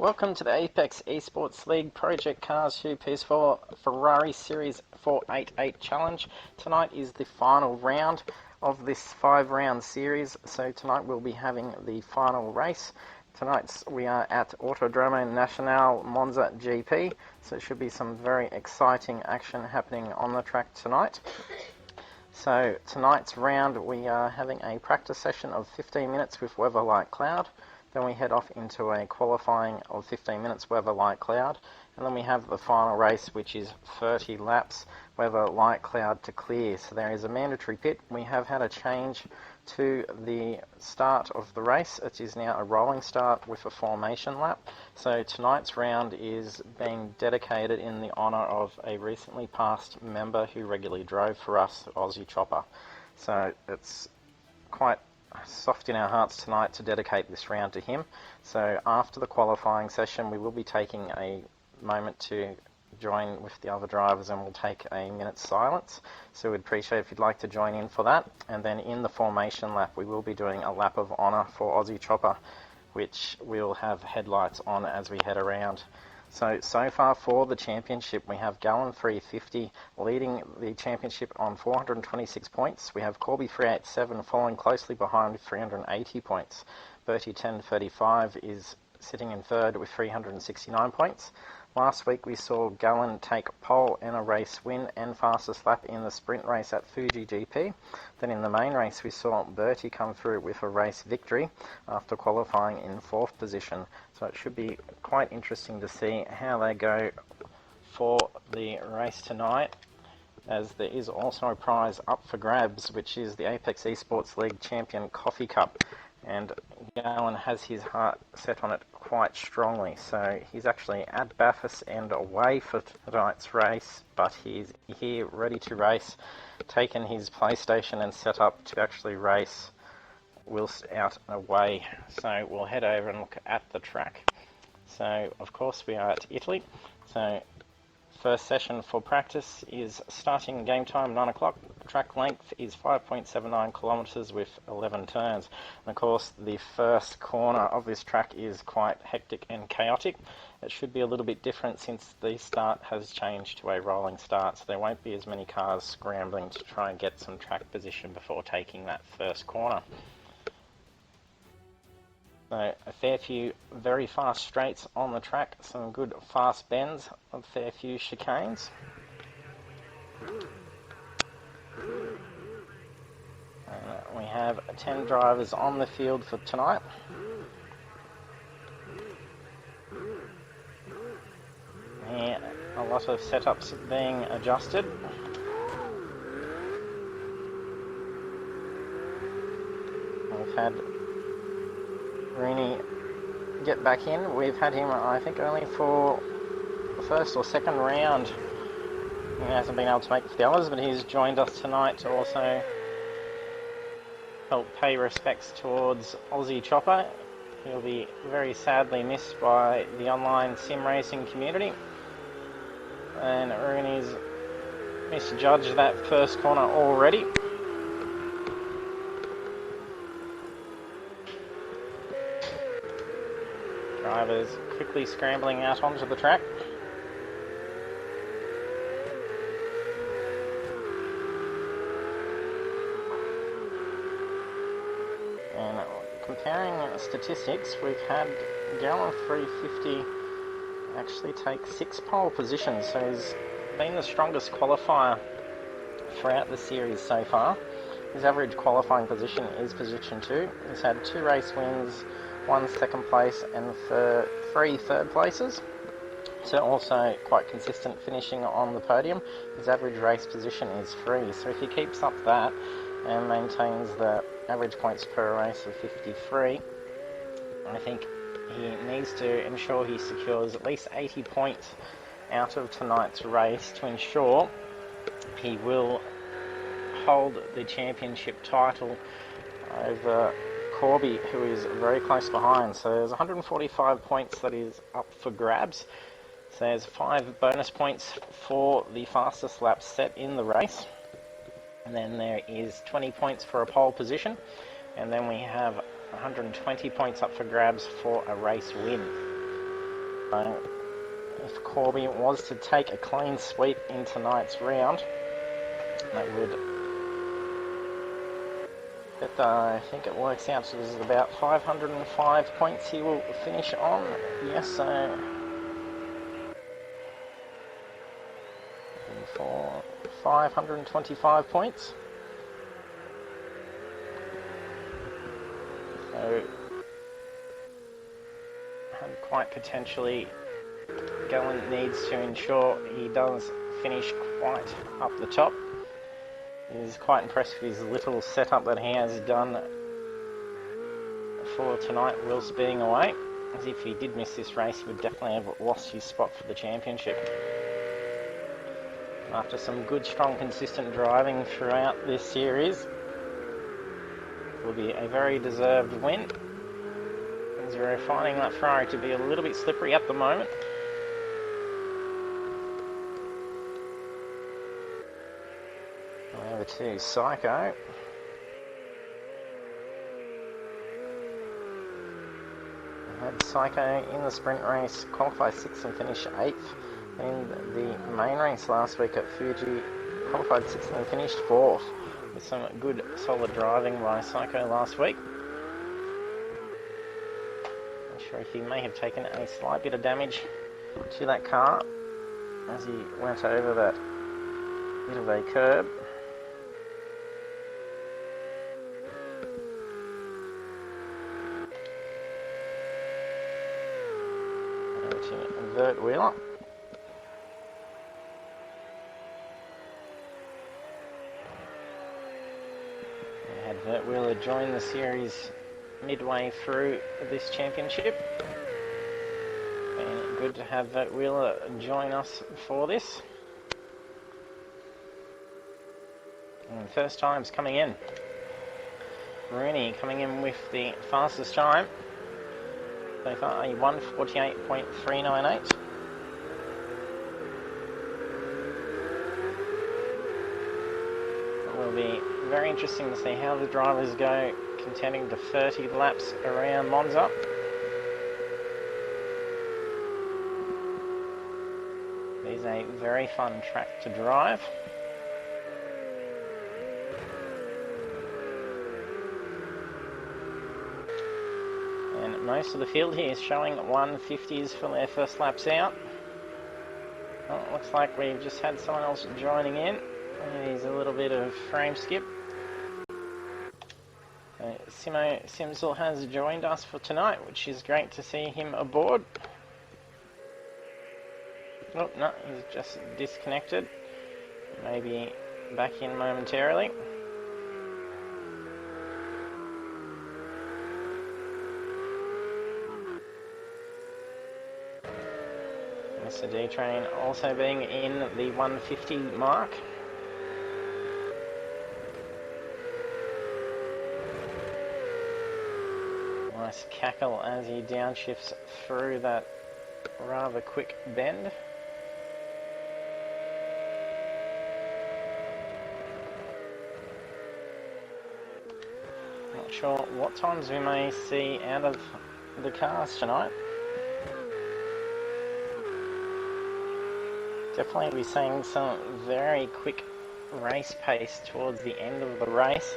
Welcome to the Apex eSports League Project Cars 2 PS4 Ferrari Series 488 Challenge. Tonight is the final round of this 5-round series, so tonight we'll be having the final race. Tonight we are at Autodromo Nacional Monza GP, so it should be some very exciting action happening on the track tonight. So tonight's round we are having a practice session of 15 minutes with weather light cloud. Then we head off into a qualifying of 15 minutes, weather light cloud. And then we have the final race, which is 30 laps, weather light cloud to clear. So there is a mandatory pit. We have had a change to the start of the race. It is now a rolling start with a formation lap. So tonight's round is being dedicated in the honour of a recently passed member who regularly drove for us, Aussie Chopper. So it's quite soft in our hearts tonight to dedicate this round to him. So after the qualifying session we will be taking a moment to join with the other drivers and we'll take a minute's silence, so we'd appreciate if you'd like to join in for that. And then in the formation lap we will be doing a lap of honour for Aussie Chopper, which we'll have headlights on as we head around. So far for the championship, we have Gallon 350 leading the championship on 426 points. We have Corby 387 following closely behind with 380 points. Bertie 1035 is sitting in third with 369 points. Last week we saw Gallon take pole and a race win and fastest lap in the sprint race at Fuji GP. Then in the main race we saw Bertie come through with a race victory after qualifying in 4th position. So it should be quite interesting to see how they go for the race tonight, as there is also a prize up for grabs, which is the Apex eSports League Champion Coffee Cup. And Gallon has his heart set on it quite strongly, so he's actually at Bathurst and away for tonight's race, but he's here ready to race, taken his PlayStation and set up to actually race whilst out and away. So we'll head over and look at the track. So of course we are at Italy, so first session for practice is starting game time 9 o'clock. Track length is 5.79 kilometres with 11 turns. And of course the first corner of this track is quite hectic and chaotic. It should be a little bit different since the start has changed to a rolling start, so there won't be as many cars scrambling to try and get some track position before taking that first corner. So a fair few very fast straights on the track, some good fast bends, a fair few chicanes. We have 10 drivers on the field for tonight. And a lot of setups being adjusted. We've had Rooney get back in. We've had him, I think, only for the first or second round. He hasn't been able to make it for the others, but he's joined us tonight to also help pay respects towards Aussie Chopper. He'll be very sadly missed by the online sim racing community. And Rooney's misjudged that first corner already. Drivers quickly scrambling out onto the track. And comparing statistics, we've had Gallon 350 actually take 6 pole positions, so he's been the strongest qualifier throughout the series so far. His average qualifying position is position 2. He's had 2 race wins, 1 second place and 3 third places. So also quite consistent finishing on the podium. His average race position is 3. So if he keeps up that and maintains the average points per race of 53, I think he needs to ensure he secures at least 80 points out of tonight's race to ensure he will hold the championship title over Corby, who is very close behind. So there's 145 points that is up for grabs. So there's 5 bonus points for the fastest lap set in the race. And then there is 20 points for a pole position. And then we have 120 points up for grabs for a race win. If Corby was to take a clean sweep in tonight's round, that would, I think it works out to about 505 points he will finish on. Yes, so for 525 points. So, quite potentially, Gallen needs to ensure he does finish quite up the top. He's quite impressed with his little setup that he has done for tonight whilst being away. As if he did miss this race, he would definitely have lost his spot for the championship. After some good, strong, consistent driving throughout this series, it will be a very deserved win. As we're finding that Ferrari to be a little bit slippery at the moment. Over to Psycho. We had Psycho in the sprint race qualify 6th and finish 8th. In the main race last week at Fuji, qualified 6th and finished 4th. With some good, solid driving by Psycho last week. Not sure if he may have taken a slight bit of damage to that car as he went over that bit of a curb. Vert Wheeler. We had Vert Wheeler join the series midway through this championship. And good to have Vert Wheeler join us for this. And first times coming in. Rooney coming in with the fastest time. So far, a 1:48.398. It will be very interesting to see how the drivers go contending to 30 laps around Monza. It is a very fun track to drive. Most of the field here is showing 150s for their first laps out. Well, it looks like we've just had someone else joining in. There's a little bit of frame skip. Simo Simsel has joined us for tonight, which is great to see him aboard. Oh, no, he's just disconnected. Maybe back in momentarily. Mr. D-Train also being in the 150 mark. Nice cackle as he downshifts through that rather quick bend. Not sure what times we may see out of the cars tonight. Definitely be seeing some very quick race pace towards the end of the race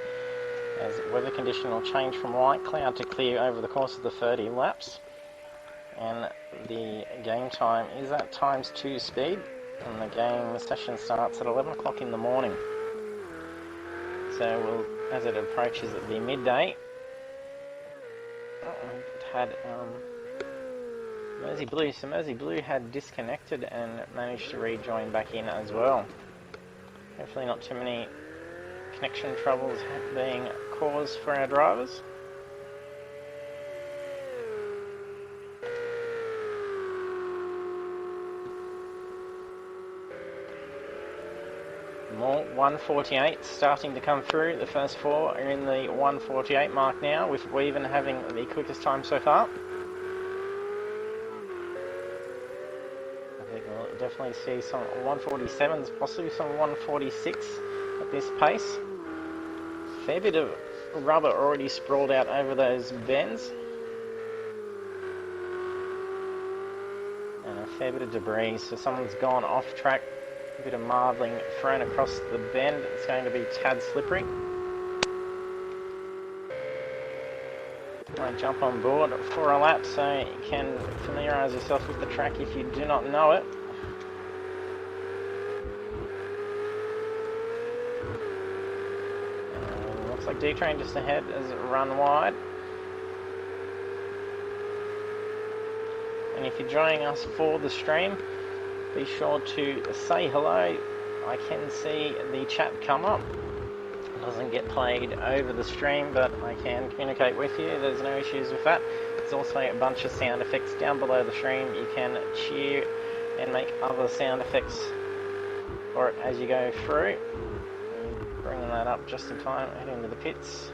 as weather condition will change from light cloud to clear over the course of the 30 laps. And the game time is at ×2 speed, and the game session starts at 11 o'clock in the morning. So as it approaches the midday, we've had Mersey Blue. So Mersey Blue had disconnected and managed to rejoin back in as well. Hopefully not too many connection troubles being caused for our drivers. More 148 starting to come through. The first four are in the 148 mark now, with Weaven having the quickest time so far. Definitely see some 147s, possibly some 146 at this pace. Fair bit of rubber already sprawled out over those bends. A fair bit of debris, so someone's gone off track. A bit of marbling thrown across the bend. It's going to be tad slippery. Might jump on board for a lap so you can familiarise yourself with the track if you do not know it. Looks like D-Train just ahead has run wide. And if you're joining us for the stream, be sure to say hello. I can see the chat come up. It doesn't get played over the stream, but I can communicate with you. There's no issues with that. There's also a bunch of sound effects down below the stream. You can cheer and make other sound effects for it as you go through. Bringing that up just in time, heading to the pits.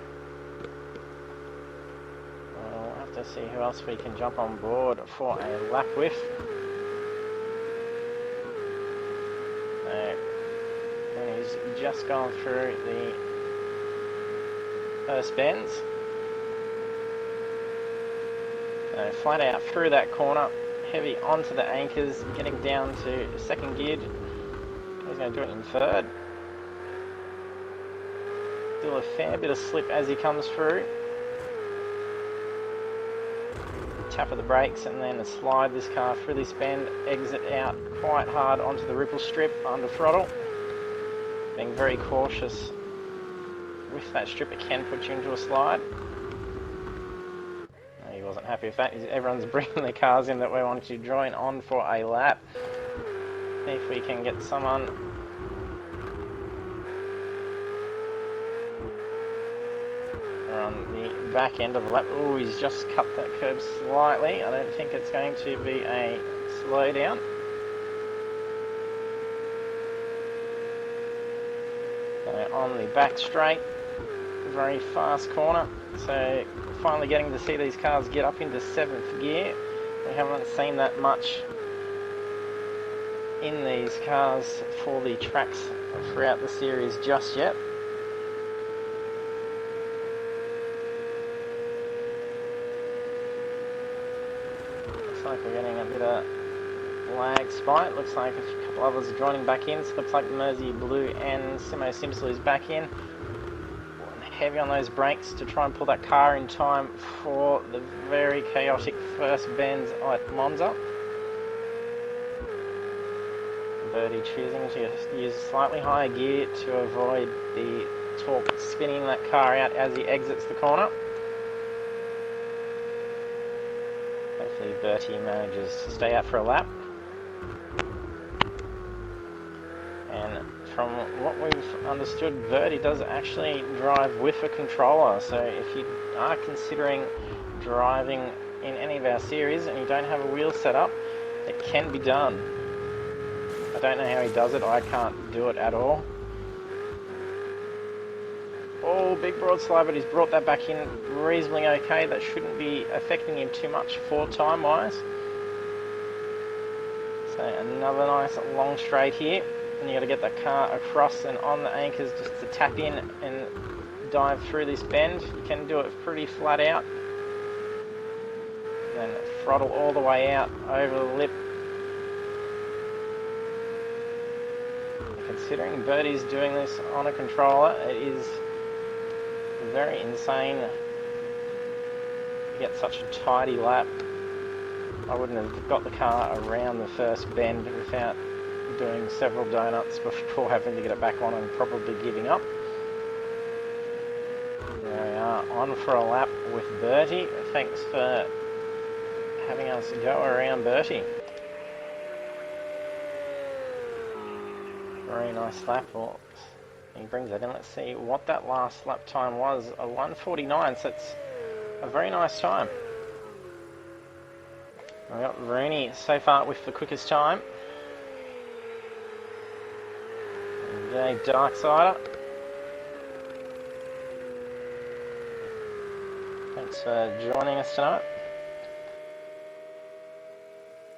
We'll have to see who else we can jump on board for a lap with. And he's just gone through the first bends. So flat out through that corner, heavy onto the anchors, getting down to second gear. He's going to do it in third. Still a fair bit of slip as he comes through. Tap of the brakes and then slide this car through this bend, exit out quite hard onto the ripple strip under throttle. Being very cautious with that strip, it can put you into a slide. No, he wasn't happy with that. Everyone's bringing their cars in that we wanted to join on for a lap. See if we can get someone. We're on the back end of the lap. Oh, he's just cut that curb slightly. I don't think it's going to be a slowdown. So on the back straight, very fast corner. So finally getting to see these cars get up into 7th gear. We haven't seen that much in these cars for the tracks throughout the series just yet. Looks like we're getting a bit of lag spike. Looks like a couple others are joining back in. So looks like Mersey Blue and Simo Simpson's back in. Heavy on those brakes to try and pull that car in time for the very chaotic first bends at Monza. Birdie choosing to use slightly higher gear to avoid the torque spinning that car out as he exits the corner. Hopefully Bertie manages to stay out for a lap. And from what we've understood, Bertie does actually drive with a controller. So if you are considering driving in any of our series and you don't have a wheel set up, it can be done. I don't know how he does it. I can't do it at all. Oh, big broad slide, but he's brought that back in reasonably okay. That shouldn't be affecting him too much for time-wise. So another nice long straight here. And you got to get that car across and on the anchors just to tap in and dive through this bend. You can do it pretty flat out. Then throttle all the way out over the lip. Considering Bertie's doing this on a controller, it is very insane to get such a tidy lap. I wouldn't have got the car around the first bend without doing several donuts before having to get it back on and probably giving up. There we are, on for a lap with Bertie. Thanks for having us go around Bertie. Very nice lap. Well, he brings that in. Let's see what that last lap time was. A 1:49, so it's a very nice time. We got Rooney so far with the quickest time. Jay Darksider. Thanks for joining us tonight.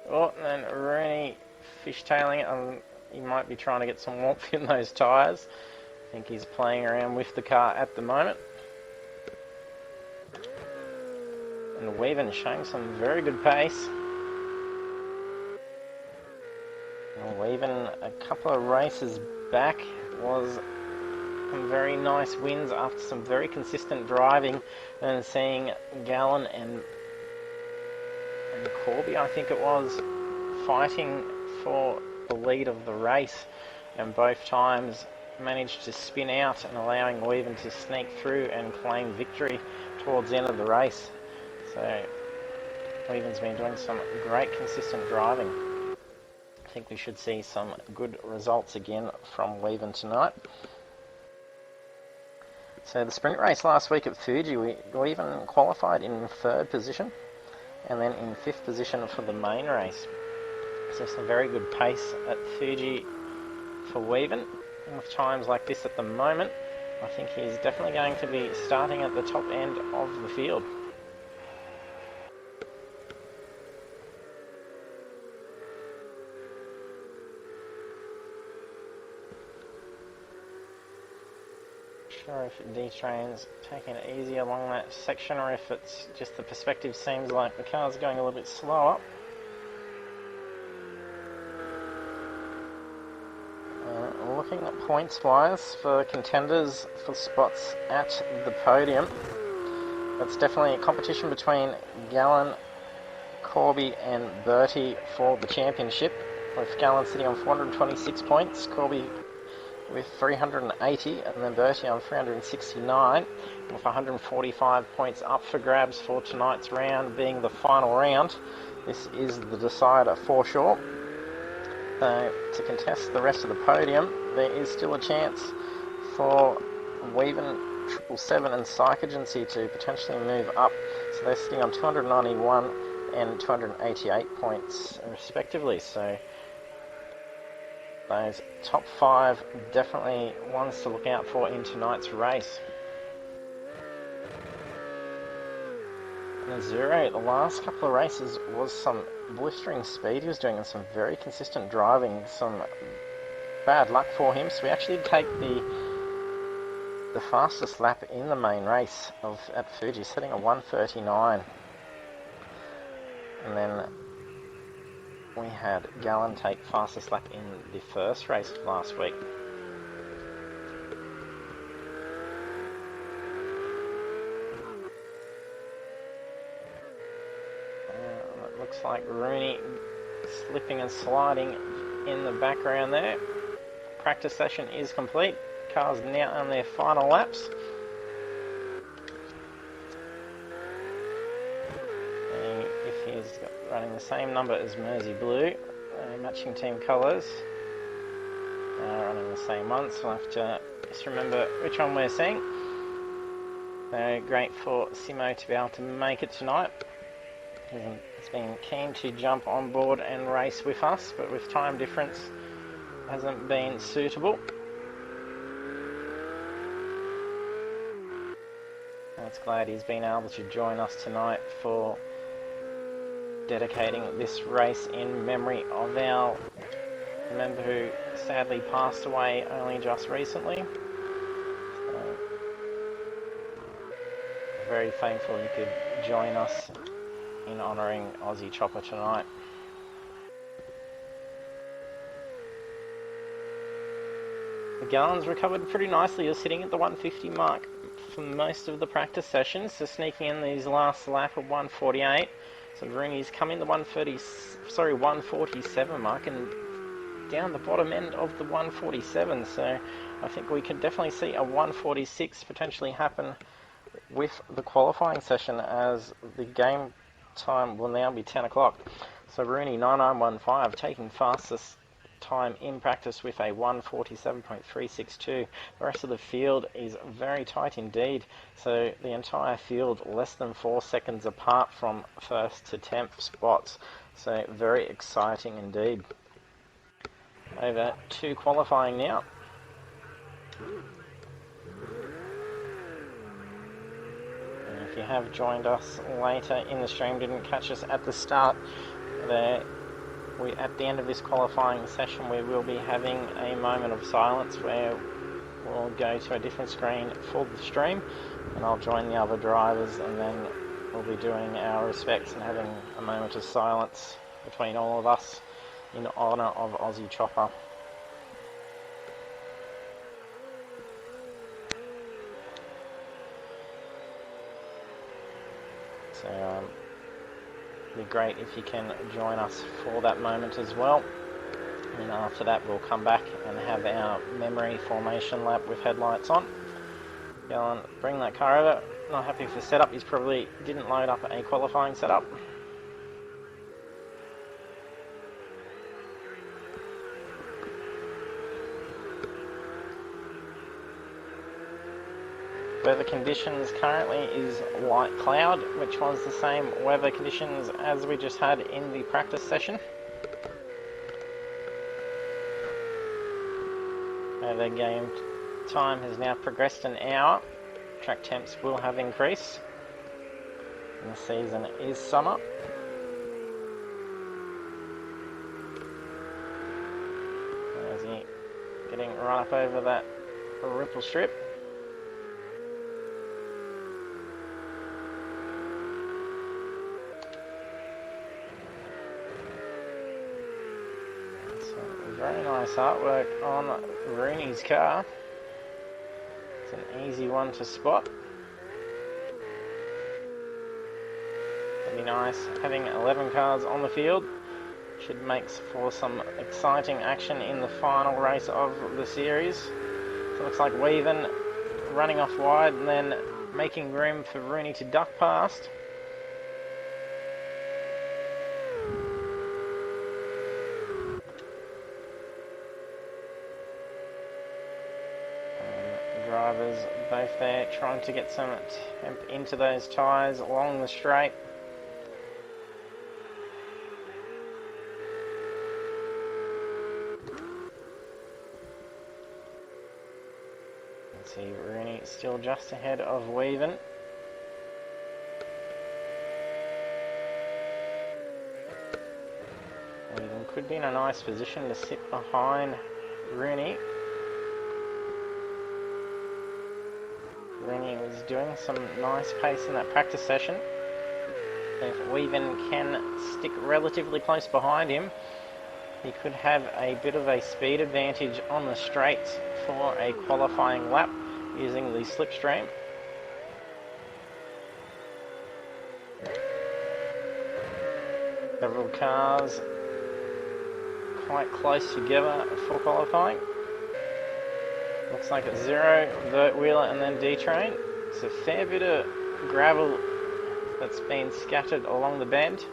Oh, and then Rooney fishtailing it. He might be trying to get some warmth in those tyres. I think he's playing around with the car at the moment. And Weaven showing some very good pace. Well, even a couple of races back was some very nice wins after some very consistent driving, and seeing Gallen and Corby, I think it was, fighting for the lead of the race, and both times managed to spin out and allowing Weaven to sneak through and claim victory towards the end of the race. So Weaven's been doing some great consistent driving. I think we should see some good results again from Weaven tonight. So the sprint race last week at Fuji, Weaven qualified in 3rd position and then in 5th position for the main race. So some very good pace at Fuji for Weaven. And with times like this at the moment, I think he's definitely going to be starting at the top end of the field. Sure if D-Train's taking it easy along that section, or if it's just the perspective seems like the car's going a little bit slower. Looking at points-wise for contenders for spots at the podium, that's definitely a competition between Gallen, Corby and Bertie for the championship, with Gallen sitting on 426 points, Corby with 380, and then Bertie on 369, with 145 points up for grabs for tonight's round, being the final round. This is the decider for sure. To contest the rest of the podium, there is still a chance for Weaven, 777 and Psych Agency to potentially move up. So they're sitting on 291 and 288 points respectively. So those top 5 definitely ones to look out for in tonight's race. And Zero, the last couple of races was some blistering speed he was doing and some very consistent driving. Some bad luck for him, so we actually take the fastest lap in the main race at Fuji, setting a 1:39. And then we had Gallen take fastest lap in the first race of last week. It looks like Rooney slipping and sliding in the background there. Practice session is complete. Cars now on their final laps. And if he's running the same number as Mersey Blue, matching team colours, running the same one, so I'll have to just remember which one we're seeing. So great for Simo to be able to make it tonight. He's been keen to jump on board and race with us, but with time difference hasn't been suitable. It's glad he's been able to join us tonight for dedicating this race in memory of our member who sadly passed away only just recently. So, very thankful he could join us in honouring Aussie Chopper tonight. The Gallens recovered pretty nicely. You're sitting at the 150 mark for most of the practice sessions, so sneaking in these last lap of 148. So Rooney's come in the 147 mark and down the bottom end of the 147. So I think we can definitely see a 146 potentially happen with the qualifying session, as the game time will now be 10 o'clock. So Rooney 9915 taking fastest time in practice with a 147.362. The rest of the field is very tight indeed, so the entire field less than 4 seconds apart from first to 10th spots, so very exciting indeed. Over to qualifying now. And if you have joined us later in the stream, didn't catch us at the start there, at the end of this qualifying session, we will be having a moment of silence where we'll go to a different screen for the stream, and I'll join the other drivers, and then we'll be doing our respects and having a moment of silence between all of us in honour of Aussie Chopper. So it'd be great if you can join us for that moment as well. And after that we'll come back and have our memory formation lap with headlights on. Go and bring that car over. Not happy with the setup, he's probably didn't load up a qualifying setup. Weather conditions currently is light cloud, which was the same weather conditions as we just had in the practice session. The game time has now progressed an hour. Track temps will have increased. And the season is summer. As he getting right up over that ripple strip. Very nice artwork on Rooney's car. It's an easy one to spot. It'd be nice having 11 cars on the field. Should make for some exciting action in the final race of the series. So it looks like Weaven running off wide and then making room for Rooney to duck past. Drivers both there trying to get some temp into those tyres along the straight. See Rooney still just ahead of Weaven. Weaven could be in a nice position to sit behind Rooney. Rooney was doing some nice pace in that practice session. If Weaven can stick relatively close behind him, he could have a bit of a speed advantage on the straights for a qualifying lap using the slipstream. Several cars quite close together for qualifying. Looks like it's Zero, Vert Wheeler and then D-Train. It's a fair bit of gravel that's been scattered along the bend.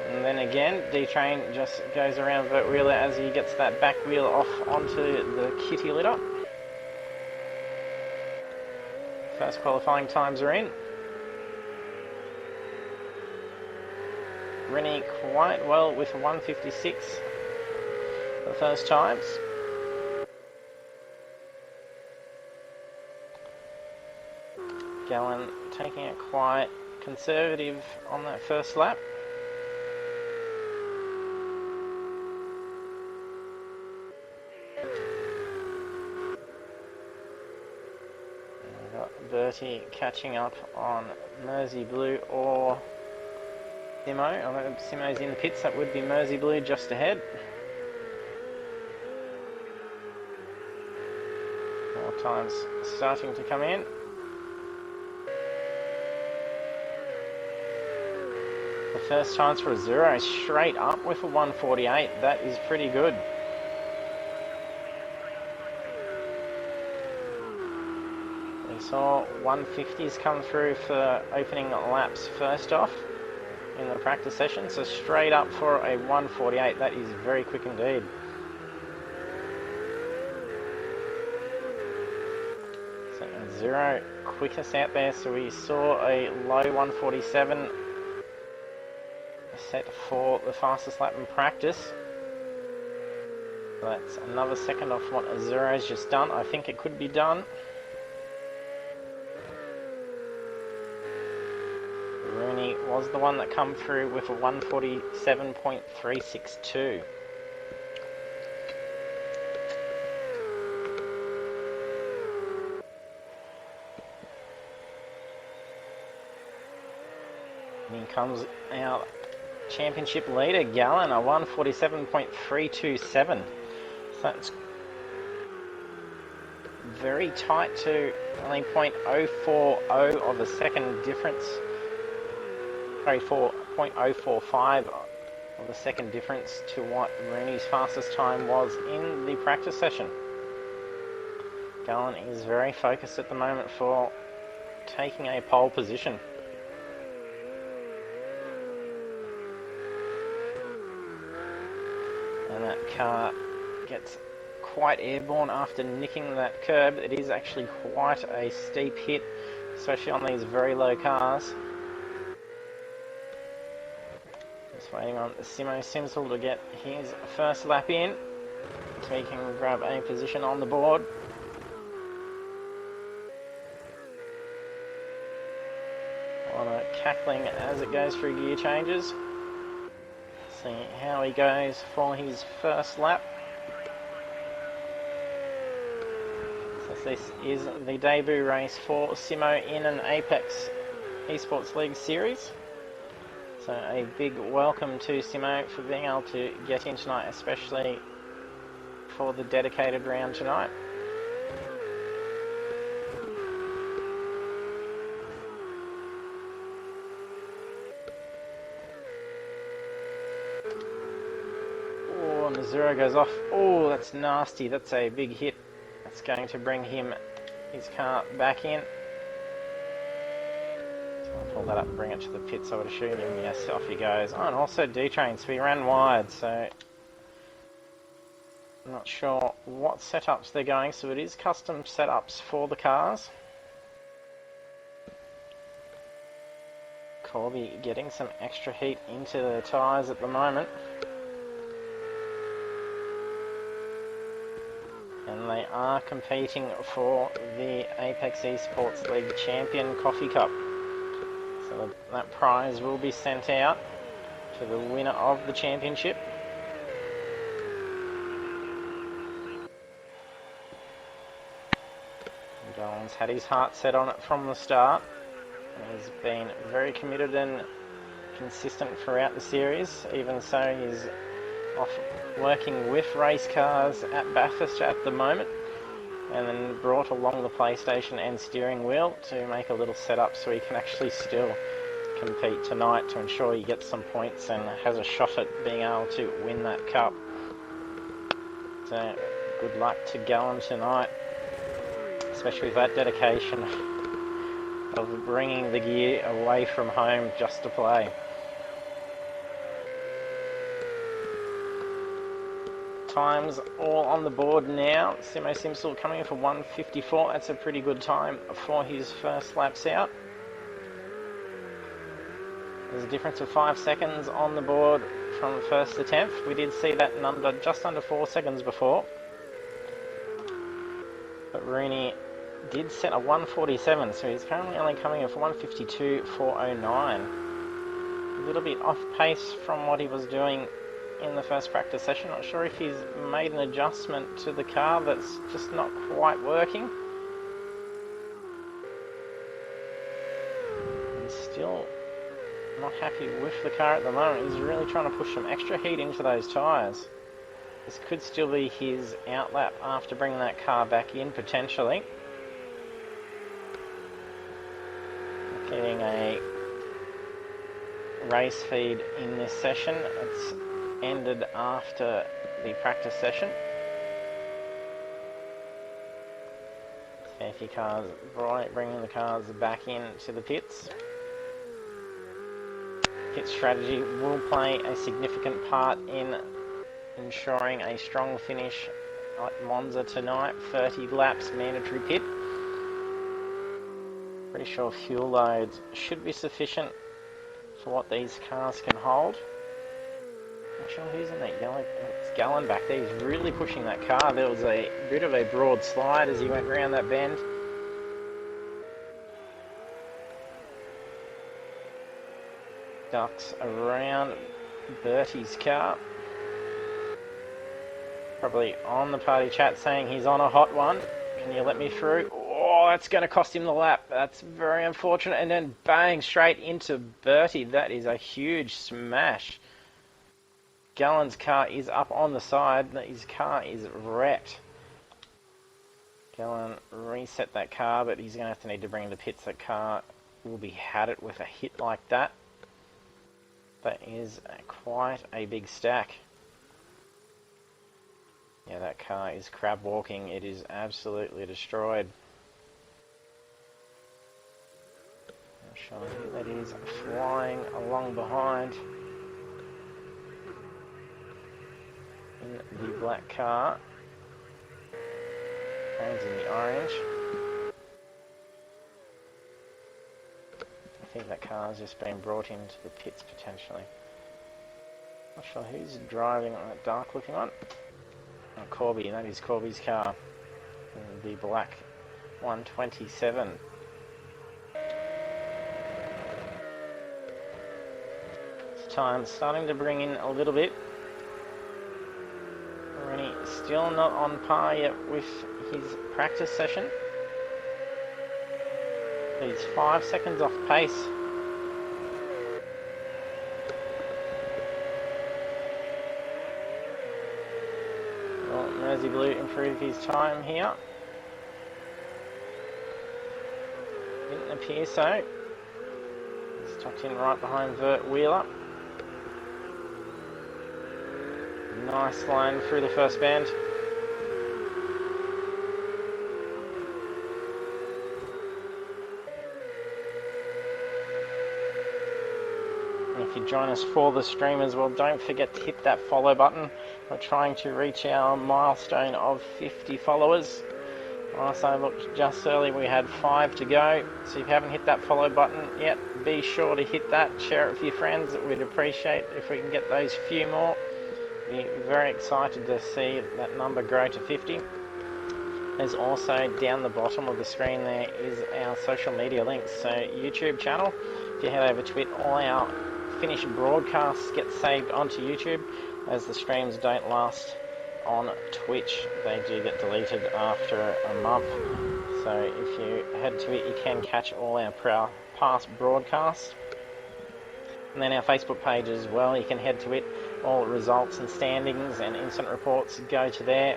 And then again, D-Train just goes around Vert Wheeler as he gets that back wheel off onto the kitty litter. First qualifying times are in. Rennie quite well with 156 for the first times. Gallen taking it quite conservative on that first lap. We've got Bertie catching up on Mersey Blue or Simo. I know Simo's in the pits, that would be Mersey Blue just ahead. More times starting to come in. The first chance for a Zero straight up with a 148. That is pretty good. We saw 150s come through for opening laps first off in the practice session. So straight up for a 148. That is very quick indeed. So Zero quickest out there. So we saw a low 147. Set for the fastest lap in practice. So that's another second off what a Zero's just done. I think it could be done. Rooney was the one that come through with a 147.362. And he comes out championship leader, Gallen, a 147.327. So that's very tight to only 0.040 of a second difference. Sorry, 0.045 of a second difference to what Rooney's fastest time was in the practice session. Gallen is very focused at the moment for taking a pole position. And that car gets quite airborne after nicking that curb. It is actually quite a steep hit, especially on these very low cars. Just waiting on Simo Simsel to get his first lap in, so he can grab a position on the board. Cackling as it goes through gear changes. See how he goes for his first lap. So this is the debut race for Simo in an Apex eSports League series. So a big welcome to Simo for being able to get in tonight, especially for the dedicated round tonight. Zero goes off. Oh, that's nasty. That's a big hit. That's going to bring his car back in. So I'll pull that up and bring it to the pits, I would assume. Yes, off he goes. Oh, and also D-Train, so he ran wide, so I'm not sure what setups they're going, so it is custom setups for the cars. Corby getting some extra heat into the tyres at the moment. And they are competing for the Apex eSports League Champion Coffee Cup. So that prize will be sent out to the winner of the championship. Gallen's had his heart set on it from the start. And he's been very committed and consistent throughout the series. Even so, he's off working with race cars at Bathurst at the moment, and then brought along the PlayStation and steering wheel to make a little setup so he can actually still compete tonight to ensure he gets some points and has a shot at being able to win that cup. So good luck to Gallen tonight, especially with that dedication of bringing the gear away from home just to play. Times all on the board now. Simo Simsel coming in for 1:54. That's a pretty good time for his first laps out. There's a difference of 5 seconds on the board from first to 10th. We did see that in just under 4 seconds before. But Rooney did set a 1:47, so he's currently only coming in for 1:52.409. A little bit off pace from what he was doing in the first practice session. Not sure if he's made an adjustment to the car that's just not quite working. He's still not happy with the car at the moment. He's really trying to push some extra heat into those tyres. This could still be his outlap after bringing that car back in, potentially. Getting a race feed in this session. It's ended after the practice session. Safety cars, bringing the cars back into the pits. Pit strategy will play a significant part in ensuring a strong finish at Monza tonight. 30 laps mandatory pit. Pretty sure fuel loads should be sufficient for what these cars can hold. Not sure who's in that yellow. It's Gallen back there. He's really pushing that car. There was a bit of a broad slide as he went round that bend. Ducks around Bertie's car. Probably on the party chat saying he's on a hot one. Can you let me through? Oh, that's going to cost him the lap. That's very unfortunate. And then bang, straight into Bertie. That is a huge smash. Gallen's car is up on the side. His car is wrecked. Gallen reset that car, but he's going to have to need to bring in the pits. That car will be had it with a hit like that. That is quite a big stack. Yeah, that car is crab walking. It is absolutely destroyed. Showing you that is flying along behind in the black car. Hands in the orange. I think that car has just been brought into the pits potentially. Not sure who's driving on that dark looking one. Oh, Corby, that is Corby's car. The black 127. Time starting to bring in a little bit. Rennie still not on par yet with his practice session. He's 5 seconds off pace. Well, Mersey Blue improved his time here. Didn't appear so. He's tucked in right behind Vert Wheeler. Nice line through the first bend. And if you join us for the stream as well, don't forget to hit that follow button. We're trying to reach our milestone of 50 followers. Last I looked just early, we had 5 to go. So if you haven't hit that follow button yet, be sure to hit that. Share it with your friends. We'd appreciate if we can get those few more. Be very excited to see that number grow to 50. There's also down the bottom of the screen there is our social media links. So YouTube channel, if you head over to it, all our finished broadcasts get saved onto YouTube, as the streams don't last on Twitch. They do get deleted after a month. So if you head to it, you can catch all our past broadcasts. And then our Facebook page as well, you can head to it. All results and standings and incident reports go to there.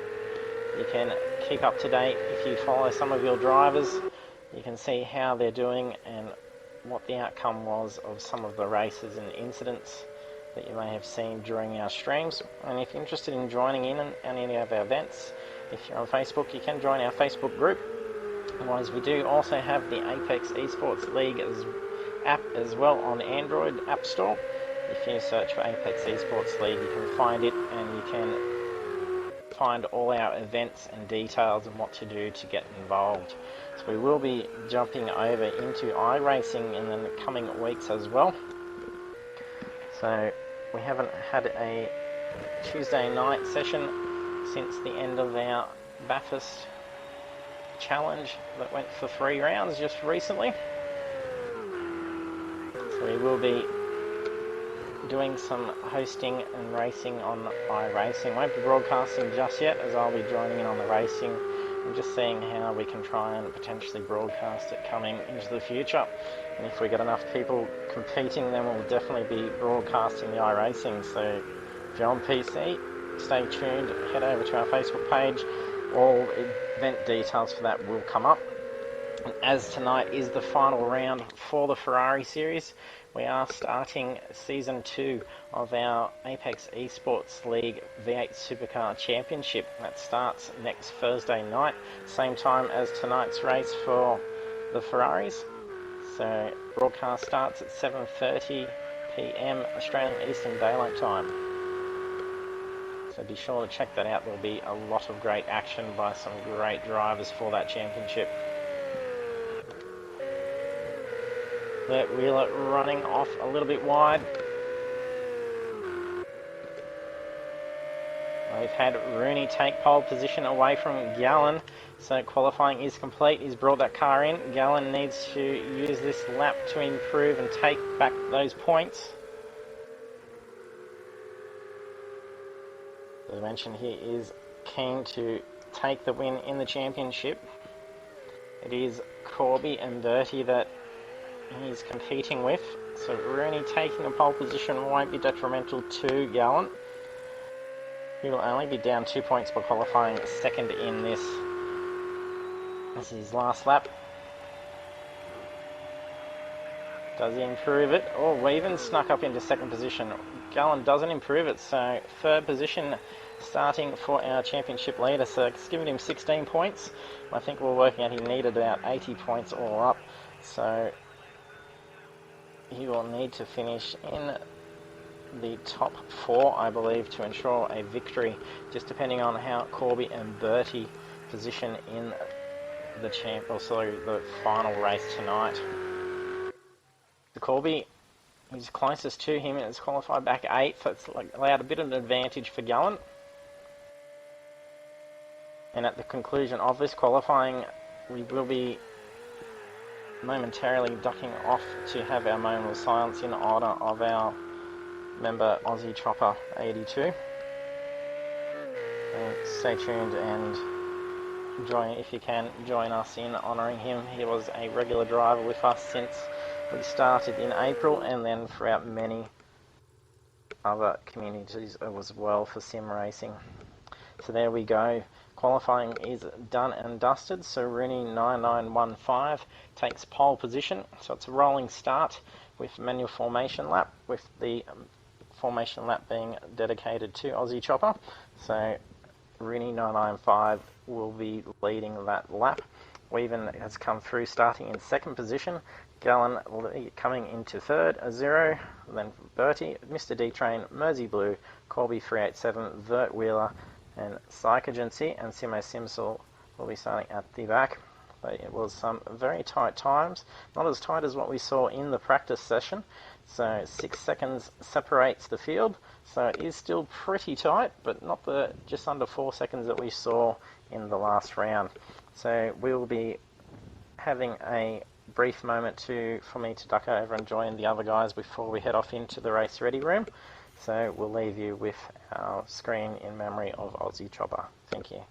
You can keep up to date if you follow some of your drivers. You can see how they're doing and what the outcome was of some of the races and incidents that you may have seen during our streams. And if you're interested in joining in on any of our events, if you're on Facebook, you can join our Facebook group. Otherwise, we do also have the Apex eSports League app as well on Android App Store. If you search for Apex eSports League, you can find it, and you can find all our events and details and what to do to get involved. So we will be jumping over into iRacing in the coming weeks as well. So we haven't had a Tuesday night session since the end of our Bathurst challenge that went for 3 rounds just recently. So we will be doing some hosting and racing on iRacing. Won't be broadcasting just yet, as I'll be joining in on the racing and just seeing how we can try and potentially broadcast it coming into the future. And if we get enough people competing, then we'll definitely be broadcasting the iRacing. So if you're on PC, stay tuned, head over to our Facebook page. All event details for that will come up. And as tonight is the final round for the Ferrari series, we are starting Season 2 of our Apex eSports League V8 Supercar Championship. That starts next Thursday night, same time as tonight's race for the Ferraris. So broadcast starts at 7:30 PM Australian Eastern Daylight Time. So be sure to check that out. There'll be a lot of great action by some great drivers for that championship. That Wheeler running off a little bit wide. We've had Rooney take pole position away from Gallen, so qualifying is complete. He's brought that car in. Gallen needs to use this lap to improve and take back those points. As I mentioned, he is keen to take the win in the championship. It is Corby and Bertie that he's competing with. So Rooney taking a pole position won't be detrimental to Gallant. He will only be down 2 points by qualifying second in this. This is his last lap. Does he improve it? Oh, Weaven snuck up into second position. Gallen doesn't improve it, so third position starting for our championship leader. So it's given him 16 points. I think we're working out he needed about 80 points all up. So he will need to finish in the top 4, I believe, to ensure a victory, just depending on how Corby and Bertie position in the final race tonight. Corby, he's closest to him and has qualified back 8th, so it's allowed a bit of an advantage for Gallant. And at the conclusion of this qualifying, we will be momentarily ducking off to have our moment of silence in honour of our member Aussie Chopper 82. And stay tuned and if you can, join us in honouring him. He was a regular driver with us since we started in April, and then throughout many other communities as well for sim racing. So there we go. Qualifying is done and dusted. So Rooney 9915 takes pole position. So it's a rolling start with manual formation lap, with the formation lap being dedicated to Aussie Chopper. So Rooney 995 will be leading that lap. Weaven has come through starting in second position. Gallen coming into third, a 0. Then Bertie, Mr. D-Train, Mersey Blue, Corby 387, Vert Wheeler, and Psychogency, and Simo Simsel will be starting at the back. But it was some very tight times, not as tight as what we saw in the practice session. So 6 seconds separates the field, so it is still pretty tight, but not the just under 4 seconds that we saw in the last round. So we'll be having a brief moment for me to duck over and join the other guys before we head off into the race ready room. So we'll leave you with our screen in memory of Aussie Chopper. Thank you.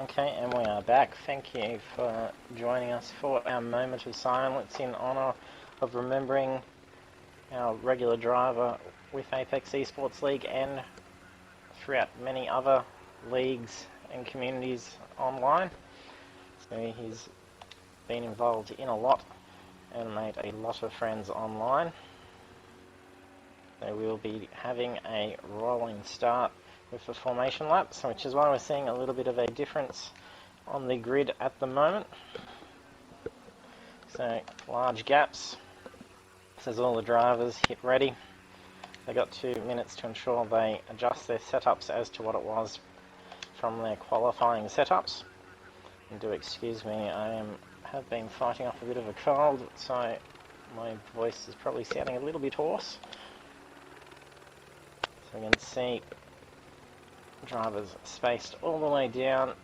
Okay, and we are back. Thank you for joining us for our moment of silence in honour of remembering our regular driver with Apex Esports League and throughout many other leagues and communities online. So he's been involved in a lot and made a lot of friends online. So we'll be having a rolling start with the formation laps, which is why we're seeing a little bit of a difference on the grid at the moment. So large gaps. Says all the drivers hit ready. They got 2 minutes to ensure they adjust their setups as to what it was from their qualifying setups. And do excuse me, I have been fighting off a bit of a cold, so my voice is probably sounding a little bit hoarse. So you can see drivers spaced all the way down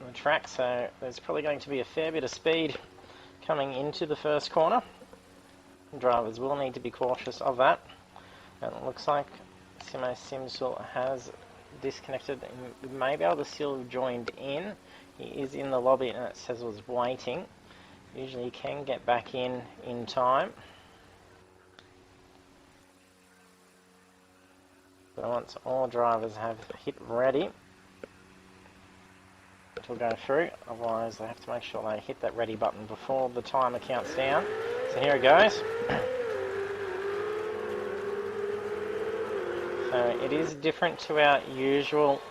the track, so there's probably going to be a fair bit of speed coming into the first corner. Drivers will need to be cautious of that. And it looks like Simo Simsul has disconnected. He may be able to still have joined in. He is in the lobby and it says was waiting. Usually he can get back in time. So once all drivers have hit ready, it will go through. Otherwise they have to make sure they hit that ready button before the timer counts down. So here it goes. So it is different to our usual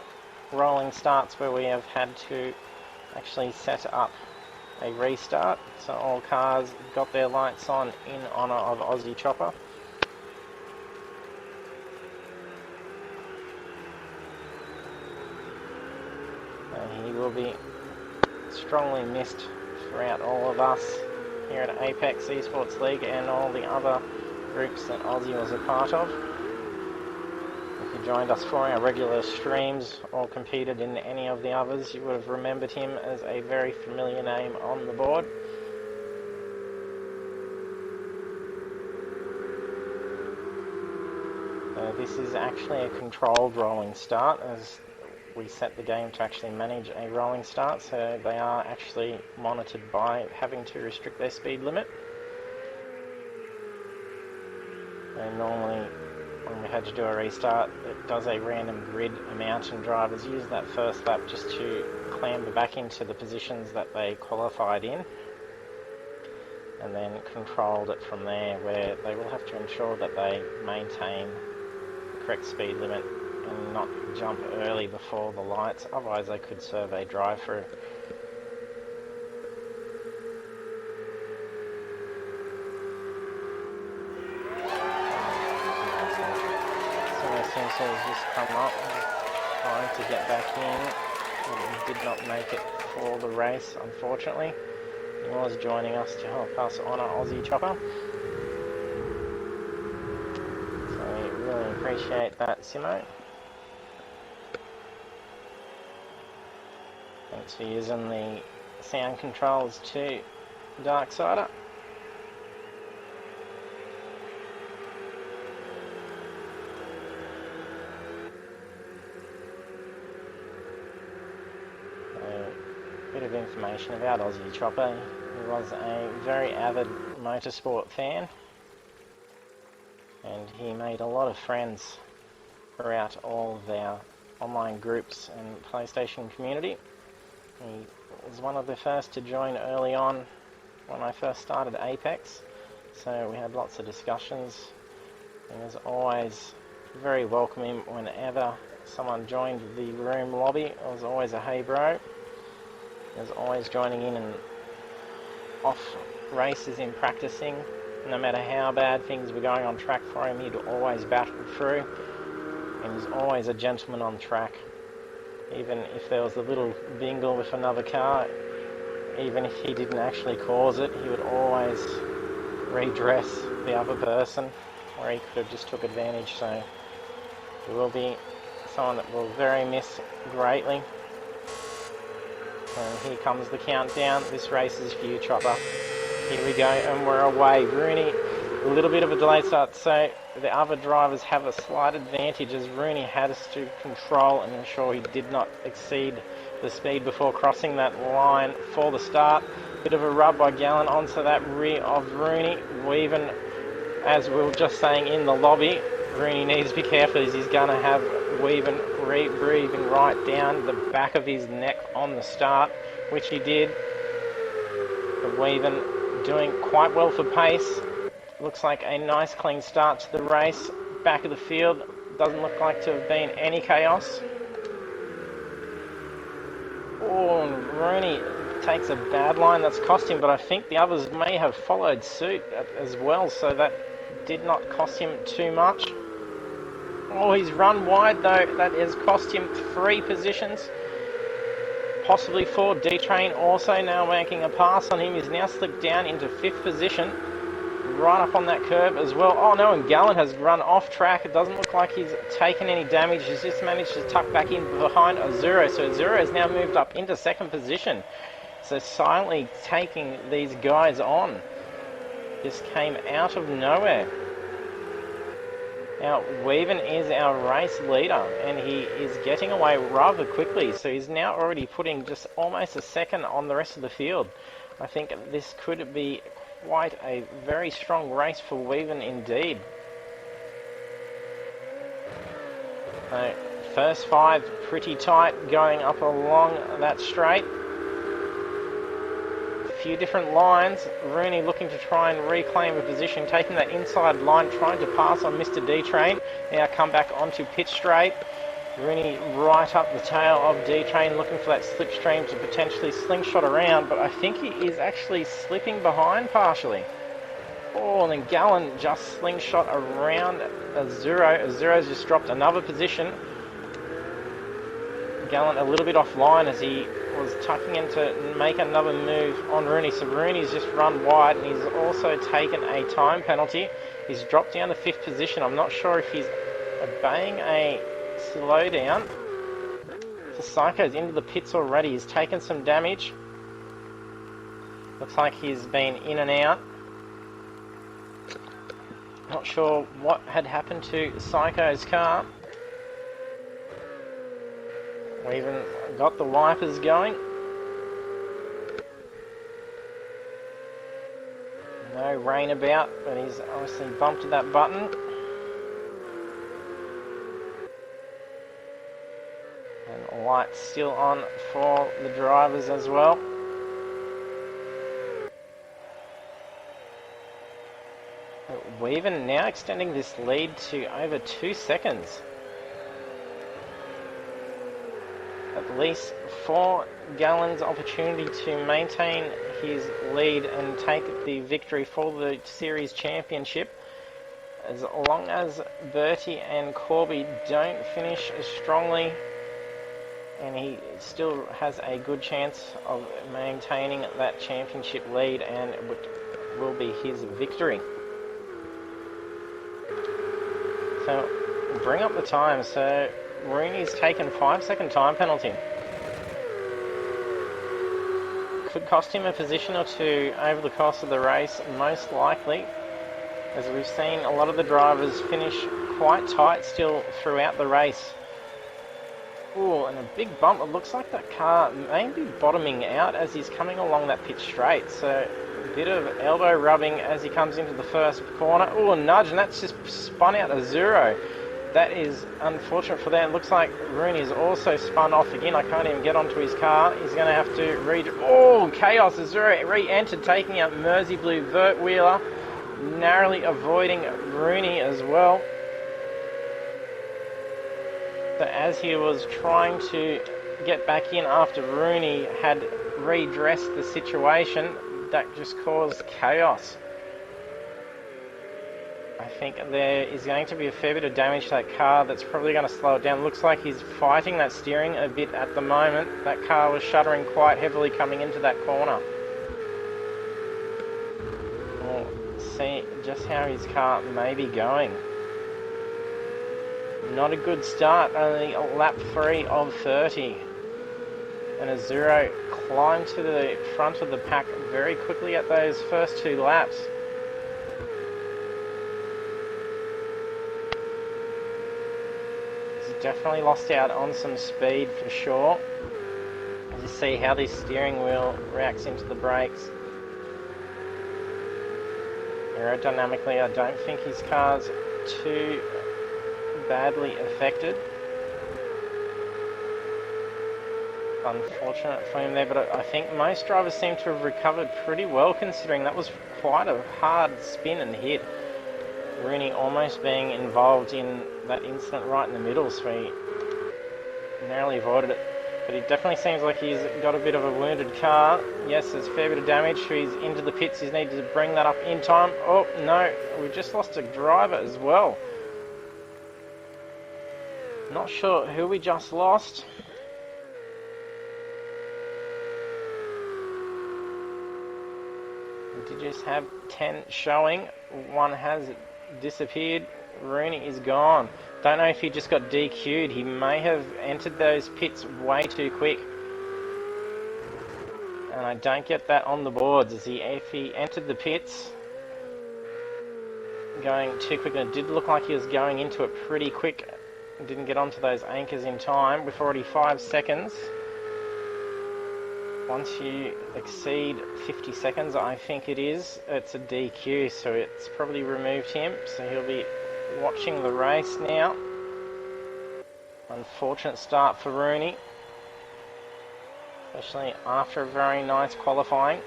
rolling starts where we have had to actually set up a restart. So all cars got their lights on in honour of Aussie Chopper. He will be strongly missed throughout all of us here at Apex Esports League and all the other groups that Aussie was a part of. If you joined us for our regular streams or competed in any of the others, you would have remembered him as a very familiar name on the board. So this is actually a controlled rolling start, as we set the game to actually manage a rolling start, so they are actually monitored by having to restrict their speed limit. And normally when we had to do a restart, it does a random grid amount and drivers use that first lap just to clamber back into the positions that they qualified in, and then controlled it from there, where they will have to ensure that they maintain the correct speed limit and not jump early before the lights, otherwise they could serve a drive-through. So has just come up, trying to get back in, but he did not make it for the race, unfortunately. He was joining us to help us honour Aussie Chopper. So we really appreciate that, Simo. Thanks for using the sound controls too, Darksider. Bit of information about Aussie Chopper. He was a very avid motorsport fan, and he made a lot of friends throughout all of our online groups and PlayStation community. He was one of the first to join early on when I first started Apex, so we had lots of discussions. He was always very welcoming whenever someone joined the room lobby. It was always a hey bro. He was always joining in and off races in practicing. No matter how bad things were going on track for him, he'd always battle through. And he was always a gentleman on track. Even if there was a little bingle with another car, even if he didn't actually cause it, he would always redress the other person, where he could have just took advantage. So he will be someone that we'll very miss greatly. And here comes the countdown. This race is for you, Chopper. Here we go, and we're away. Rooney, a little bit of a delayed start, so the other drivers have a slight advantage as Rooney had to control and ensure he did not exceed the speed before crossing that line for the start. Bit of a rub by Gallen onto that rear of Rooney. Weaving, as we were just saying in the lobby, Rooney needs to be careful as he's going to have Weaving breathing right down the back of his neck on the start, which he did. But Weaving doing quite well for pace. Looks like a nice clean start to the race. Back of the field, doesn't look like to have been any chaos. Oh, and Rooney takes a bad line that's cost him, but I think the others may have followed suit as well, so that did not cost him too much. Oh, he's run wide though. That has cost him 3 positions, possibly 4. D-Train also now making a pass on him. He's now slipped down into 5th position, right up on that curve as well. Oh no, and Gallen has run off track. It doesn't look like he's taken any damage. He's just managed to tuck back in behind Azuro. So Azuro has now moved up into 2nd position. So silently taking these guys on. Just came out of nowhere. Now, Weaving is our race leader, and he is getting away rather quickly, so he's now already putting just almost a second on the rest of the field. I think this could be quite a very strong race for Weaving indeed. So, first 5 pretty tight going up along that straight. Few different lines. Rooney looking to try and reclaim a position, taking that inside line, trying to pass on Mr. D-Train. Now come back onto pit straight. Rooney right up the tail of D-Train, looking for that slipstream to potentially slingshot around, but I think he is actually slipping behind partially. Oh, and then Gallen just slingshot around Azuro. Azuro's just dropped another position. Gallen a little bit offline as he was tucking in to make another move on Rooney. So Rooney's just run wide, and he's also taken a time penalty. He's dropped down to 5th position. I'm not sure if he's obeying a slowdown. So Psycho's into the pits already. He's taken some damage. Looks like he's been in and out. Not sure what had happened to Psycho's car. We even got the wipers going. No rain about, but he's obviously bumped that button. And lights still on for the drivers as well. Weaving now extending this lead to over 2 seconds. At least 4 Gallen's opportunity to maintain his lead and take the victory for the series championship. As long as Bertie and Corby don't finish as strongly, and he still has a good chance of maintaining that championship lead, and it will be his victory. So bring up the time. So Rooney's taken 5-second time penalty. Could cost him a position or 2 over the course of the race, most likely, as we've seen a lot of the drivers finish quite tight still throughout the race. Ooh, and a big bump. It looks like that car may be bottoming out as he's coming along that pit straight. So a bit of elbow rubbing as he comes into the first corner. Ooh, a nudge, and that's just spun out Azuro. That is unfortunate for them. It looks like Rooney's also spun off again. I can't even get onto his car. He's going to have to Oh, chaos. Azuro re-entered, taking out Mersey Blue Vert Wheeler, narrowly avoiding Rooney as well. So as he was trying to get back in after Rooney had redressed the situation, that just caused chaos. I think there is going to be a fair bit of damage to that car that's probably going to slow it down. Looks like he's fighting that steering a bit at the moment. That car was shuddering quite heavily coming into that corner. We'll see just how his car may be going. Not a good start, only lap 3 of 30. And Azuro climbed to the front of the pack very quickly at those first 2 laps. Definitely lost out on some speed for sure. to see how this steering wheel reacts into the brakes. Aerodynamically, I don't think his car's too badly affected. Unfortunate for him there, but I think most drivers seem to have recovered pretty well, considering that was quite a hard spin and hit. Rooney almost being involved in that incident right in the middle, so he narrowly avoided it. But it definitely seems like he's got a bit of a wounded car. Yes, there's a fair bit of damage. He's into the pits. He's needed to bring that up in time. Oh, no. We've just lost a driver as well. Not sure who we just lost. We did just have 10 showing. One has disappeared. Rooney is gone. Don't know if he just got DQ'd. He may have entered those pits way too quick. And I don't get that on the boards. If he entered the pits going too quick, and it did look like he was going into it pretty quick. Didn't get onto those anchors in time. We're already 5 seconds. Once you exceed 50 seconds, I think it is, it's a DQ, so it's probably removed him. So he'll be watching the race now. Unfortunate start for Rooney, especially after a very nice qualifying.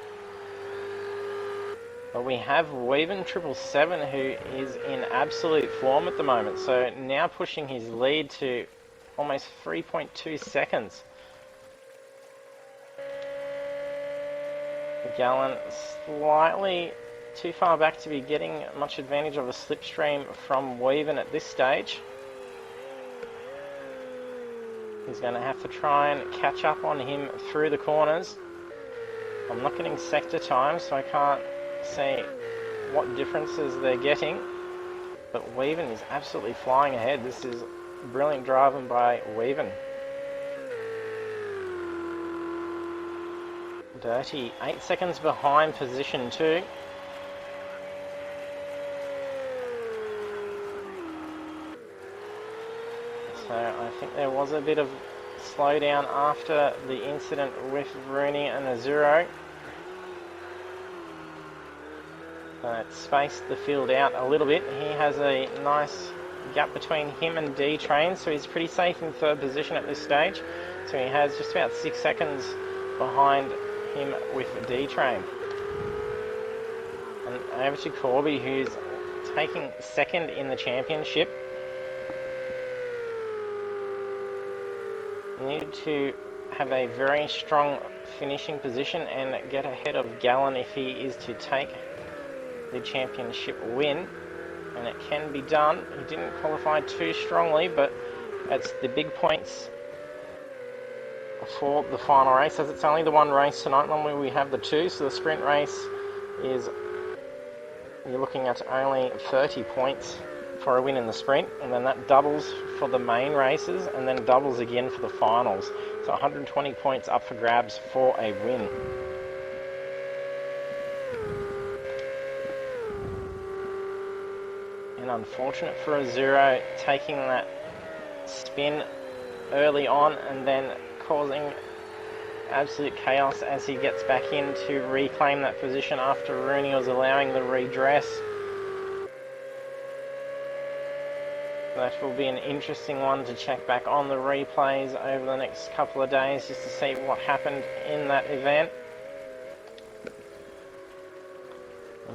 But we have Weaven 777, who is in absolute form at the moment, so now pushing his lead to almost 3.2 seconds. Gallen slightly too far back to be getting much advantage of a slipstream from Weaven at this stage. He's going to have to try and catch up on him through the corners. I'm not getting sector time, so I can't see what differences they're getting. But Weaven is absolutely flying ahead. This is brilliant driving by Weaven. Dirty 8 seconds behind position 2. So I think there was a bit of slowdown after the incident with Rooney and Azuro. It spaced the field out a little bit. He has a nice gap between him and D-Train, so he's pretty safe in third position at this stage. So he has just about 6 seconds behind him with D-Train. And over to Corby, who's taking second in the championship. You need to have a very strong finishing position and get ahead of Gallen if he is to take the championship win, and it can be done. He didn't qualify too strongly, but it's the big points for the final race, as it's only the one race tonight. Normally we have the two, so the sprint race is, you're looking at only 30 points for a win in the sprint, and then that doubles for the main races and then doubles again for the finals. So 120 points up for grabs for a win. And unfortunate for Azuro taking that spin early on and then causing absolute chaos as he gets back in to reclaim that position after Rooney was allowing the redress. That will be an interesting one to check back on the replays over the next couple of days just to see what happened in that event.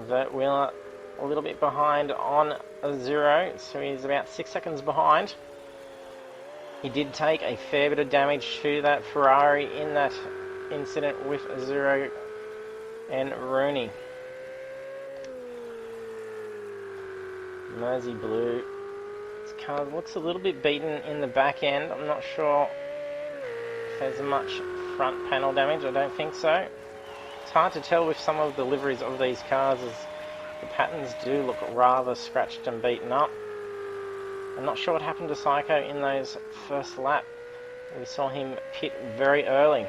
Vert Wheeler a little bit behind on Azuro, so he's about 6 seconds behind. He did take a fair bit of damage to that Ferrari in that incident with Azuro and Rooney. Mersey Blue. This car looks a little bit beaten in the back end. I'm not sure if there's much front panel damage. I don't think so. It's hard to tell with some of the liveries of these cars, as the patterns do look rather scratched and beaten up. I'm not sure what happened to Psycho in those first lap. We saw him pit very early.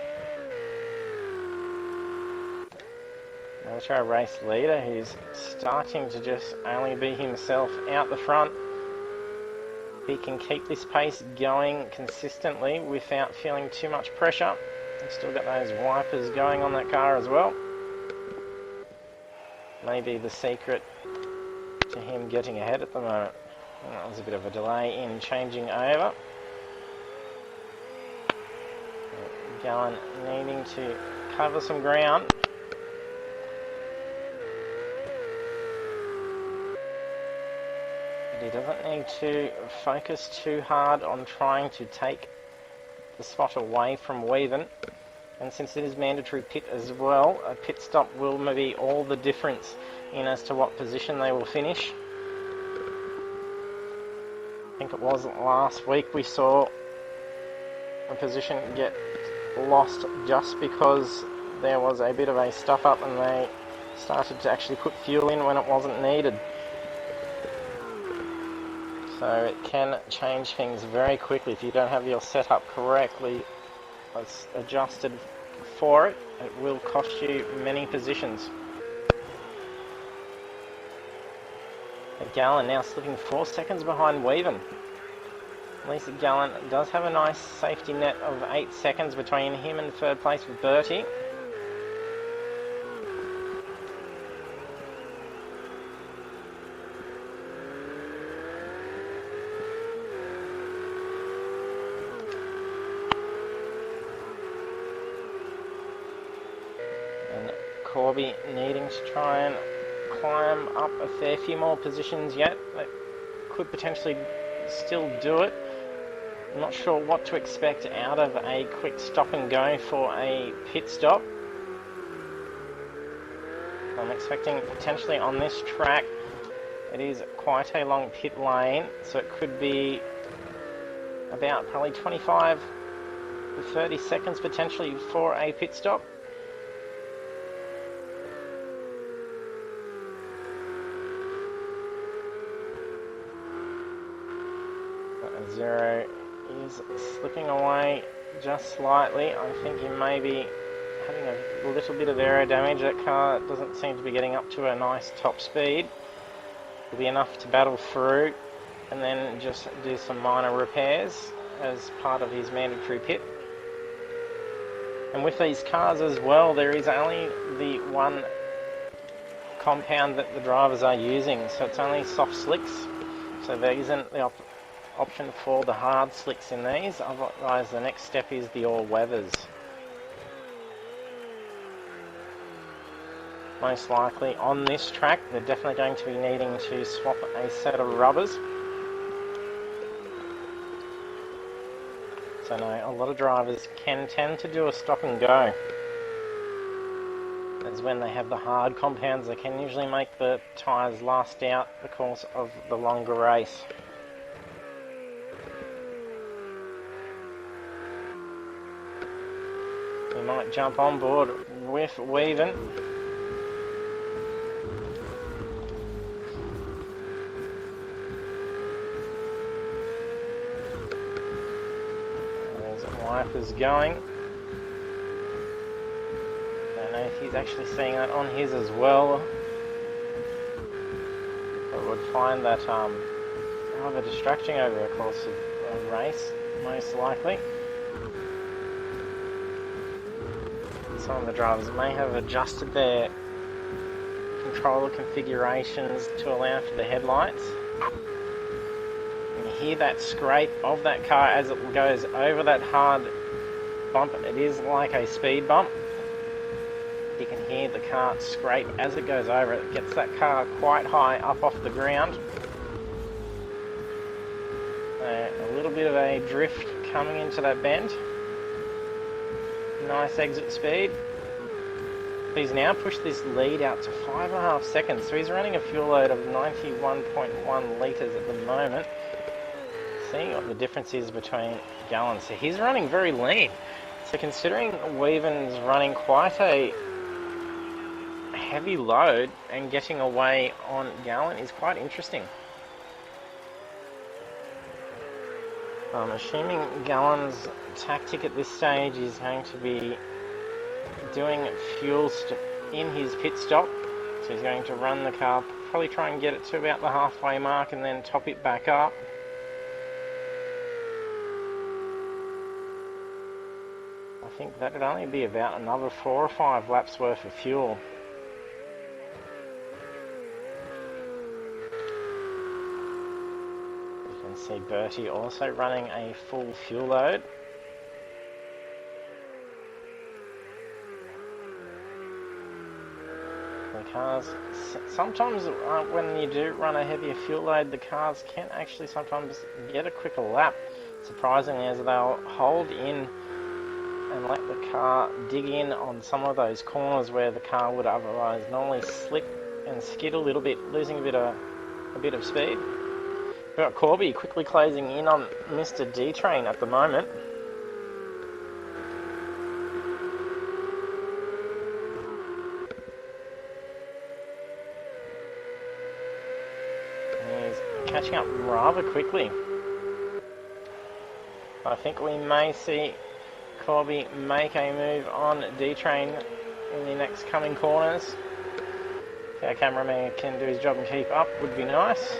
Now to our race leader, who's starting to just only be himself out the front. He can keep this pace going consistently without feeling too much pressure. He's still got those wipers going on that car as well. Maybe the secret to him getting ahead at the moment. And that was a bit of a delay in changing over. Gallen needing to cover some ground. But he doesn't need to focus too hard on trying to take the spot away from Weaven. And since it is mandatory pit as well, a pit stop will be all the difference in as to what position they will finish. I think it was last week we saw a position get lost just because there was a bit of a stuff up and they started to actually put fuel in when it wasn't needed. So it can change things very quickly if you don't have your setup correctly adjusted for it. It will cost you many positions. Gallen now slipping 4 seconds behind Weaven. At least Gallen does have a nice safety net of 8 seconds between him and third place with Bertie. And Corby needing to try and climb up a fair few more positions yet. That could potentially still do it. I'm not sure what to expect out of a quick stop and go for a pit stop. I'm expecting potentially on this track it is quite a long pit lane, so it could be about probably 25 to 30 seconds potentially for a pit stop. Zero is slipping away just slightly. I think he may be having a little bit of aero damage. That car doesn't seem to be getting up to a nice top speed. It'll be enough to battle through and then just do some minor repairs as part of his mandatory pit. And with these cars as well, there is only the one compound that the drivers are using, so it's only soft slicks. So there isn't the option for the hard slicks in these, otherwise the next step is the all weathers. Most likely on this track they're definitely going to be needing to swap a set of rubbers. So no, a lot of drivers can tend to do a stop and go. As when they have the hard compounds, they can usually make the tyres last out the course of the longer race. We might jump on board with Weaven. There's wipers going. Don't know if he's actually seeing that on his as well. I would find that rather distracting over the course of a race, most likely. Some of the drivers may have adjusted their controller configurations to allow for the headlights. And you hear that scrape of that car as it goes over that hard bump. It is like a speed bump. You can hear the car scrape as it goes over. It gets that car quite high up off the ground. A little bit of a drift coming into that bend. Nice exit speed. He's now pushed this lead out to 5.5 seconds, so he's running a fuel load of 91.1 litres at the moment. Seeing what the difference is between Gallen. So he's running very lean. So considering Weaven's running quite a heavy load and getting away on Gallen is quite interesting. I'm assuming Gallen's tactic at this stage is going to be doing fuel in his pit stop. So he's going to run the car, probably try and get it to about the halfway mark and then top it back up. I think that'd only be about another 4 or 5 laps worth of fuel. You can see Bertie also running a full fuel load. The cars, sometimes when you do run a heavier fuel load, the cars can actually sometimes get a quicker lap, surprisingly, as they'll hold in and let the car dig in on some of those corners where the car would otherwise normally slip and skid a little bit, losing a bit of speed. We've got Corby quickly closing in on Mr. D-Train at the moment. Catching up rather quickly. I think we may see Corby make a move on D-Train in the next coming corners. If our cameraman can do his job and keep up, would be nice.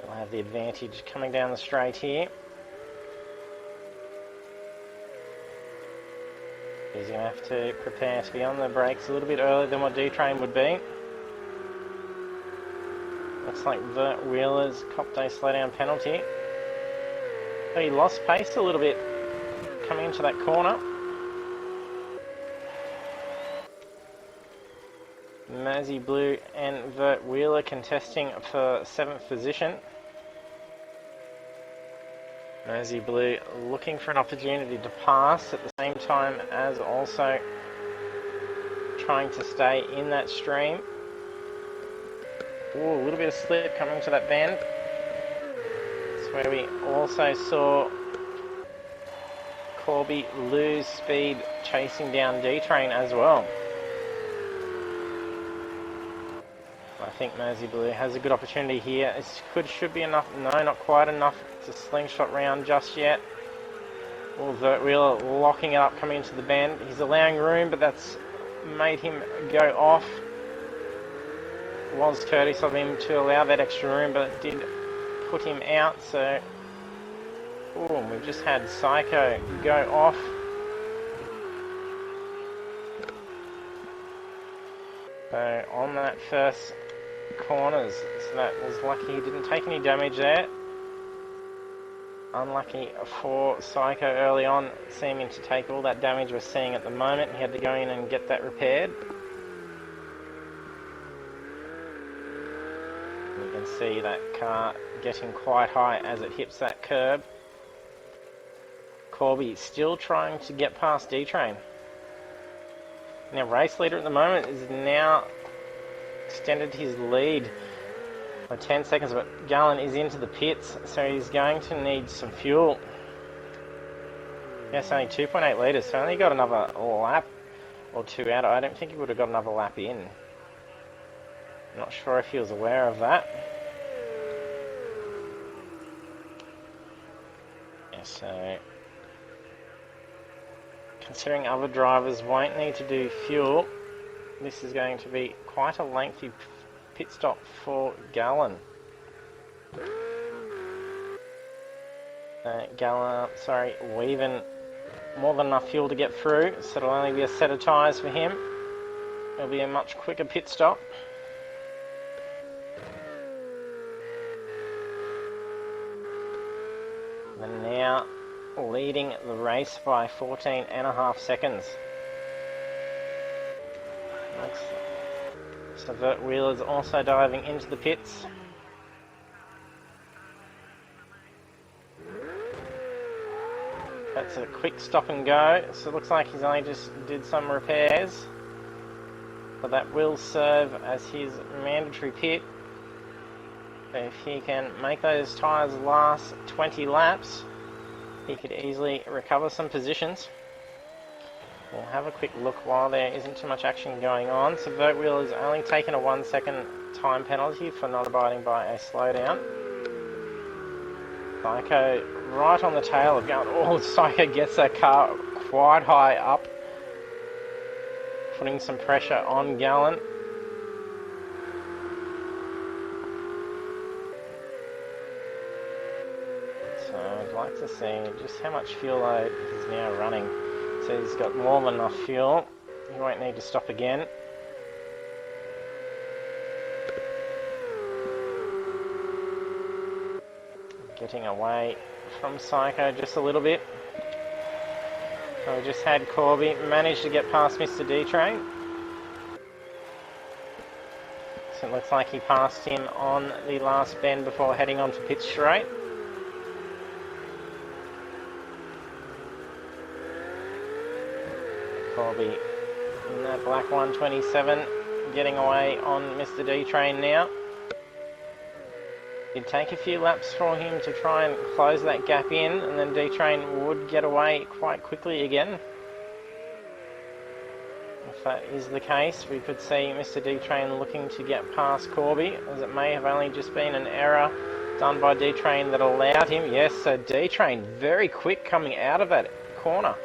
We'll have the advantage coming down the straight here. He's going to have to prepare to be on the brakes a little bit earlier than what D-Train would be. Looks like Vert Wheeler's copped a slowdown penalty. But he lost pace a little bit coming into that corner. Mazzy Blue and Vert Wheeler contesting for 7th position. Mazzy Blue looking for an opportunity to pass at the same time as also trying to stay in that stream. Ooh, a little bit of slip coming to that bend. That's where we also saw Corby lose speed chasing down D-Train as well. I think Mazzy Blue has a good opportunity here. It should be enough. No, not quite enough to slingshot round just yet. Vert Wheeler locking it up coming into the bend. He's allowing room, but that's made him go off. It was courteous of him to allow that extra room, but it did put him out. So, we've just had Psycho go off. So on that first corners, so that was lucky he didn't take any damage there. Unlucky for Psycho early on, seeming to take all that damage we're seeing at the moment. He had to go in and get that repaired. You can see that car getting quite high as it hits that curb. Corby still trying to get past D-Train. Now race leader at the moment is now extended his lead by 10 seconds, but Gallen is into the pits, so he's going to need some fuel. Yes, only 2.8 litres, so only got another lap or two out. I don't think he would have got another lap in. I'm not sure if he was aware of that. Yeah, so considering other drivers won't need to do fuel, this is going to be quite a lengthy pit stop for Gallen. Weaving more than enough fuel to get through, so it'll only be a set of tyres for him. It'll be a much quicker pit stop. And now leading the race by 14.5 seconds. So Vert Wheeler's also diving into the pits. That's a quick stop and go, so it looks like he's only just did some repairs. But that will serve as his mandatory pit. If he can make those tyres last 20 laps, he could easily recover some positions. We'll have a quick look while there isn't too much action going on. So Vert Wheeler's only taken a 1 second time penalty for not abiding by a slowdown. Psycho right on the tail of Gallen. Psycho gets that car quite high up, putting some pressure on Gallen. to see just how much fuel load he's now running. So he's got more than enough fuel. He won't need to stop again. Getting away from Psycho just a little bit. So we just had Corby manage to get past Mr. D-Train. So it looks like he passed him on the last bend before heading on to pit straight. Corby in that black 127, getting away on Mr. D-Train now. It'd take a few laps for him to try and close that gap in, and then D-Train would get away quite quickly again. If that is the case, we could see Mr. D-Train looking to get past Corby, as it may have only just been an error done by D-Train that allowed him. Yes, so D-Train very quick coming out of that corner.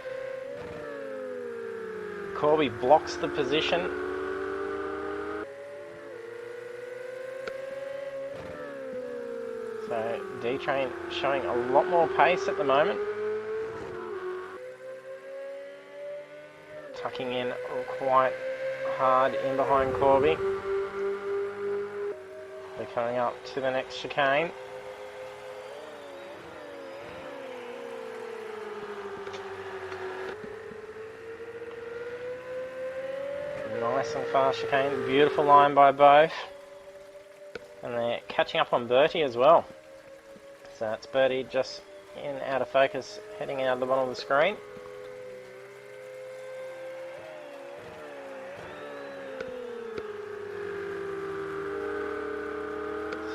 Corby blocks the position. So D-Train showing a lot more pace at the moment. Tucking in quite hard in behind Corby. They're coming up to the next chicane. Nice and fast chicane. Beautiful line by both. And they're catching up on Bertie as well. So it's Bertie just in out of focus, heading out the bottom of the screen.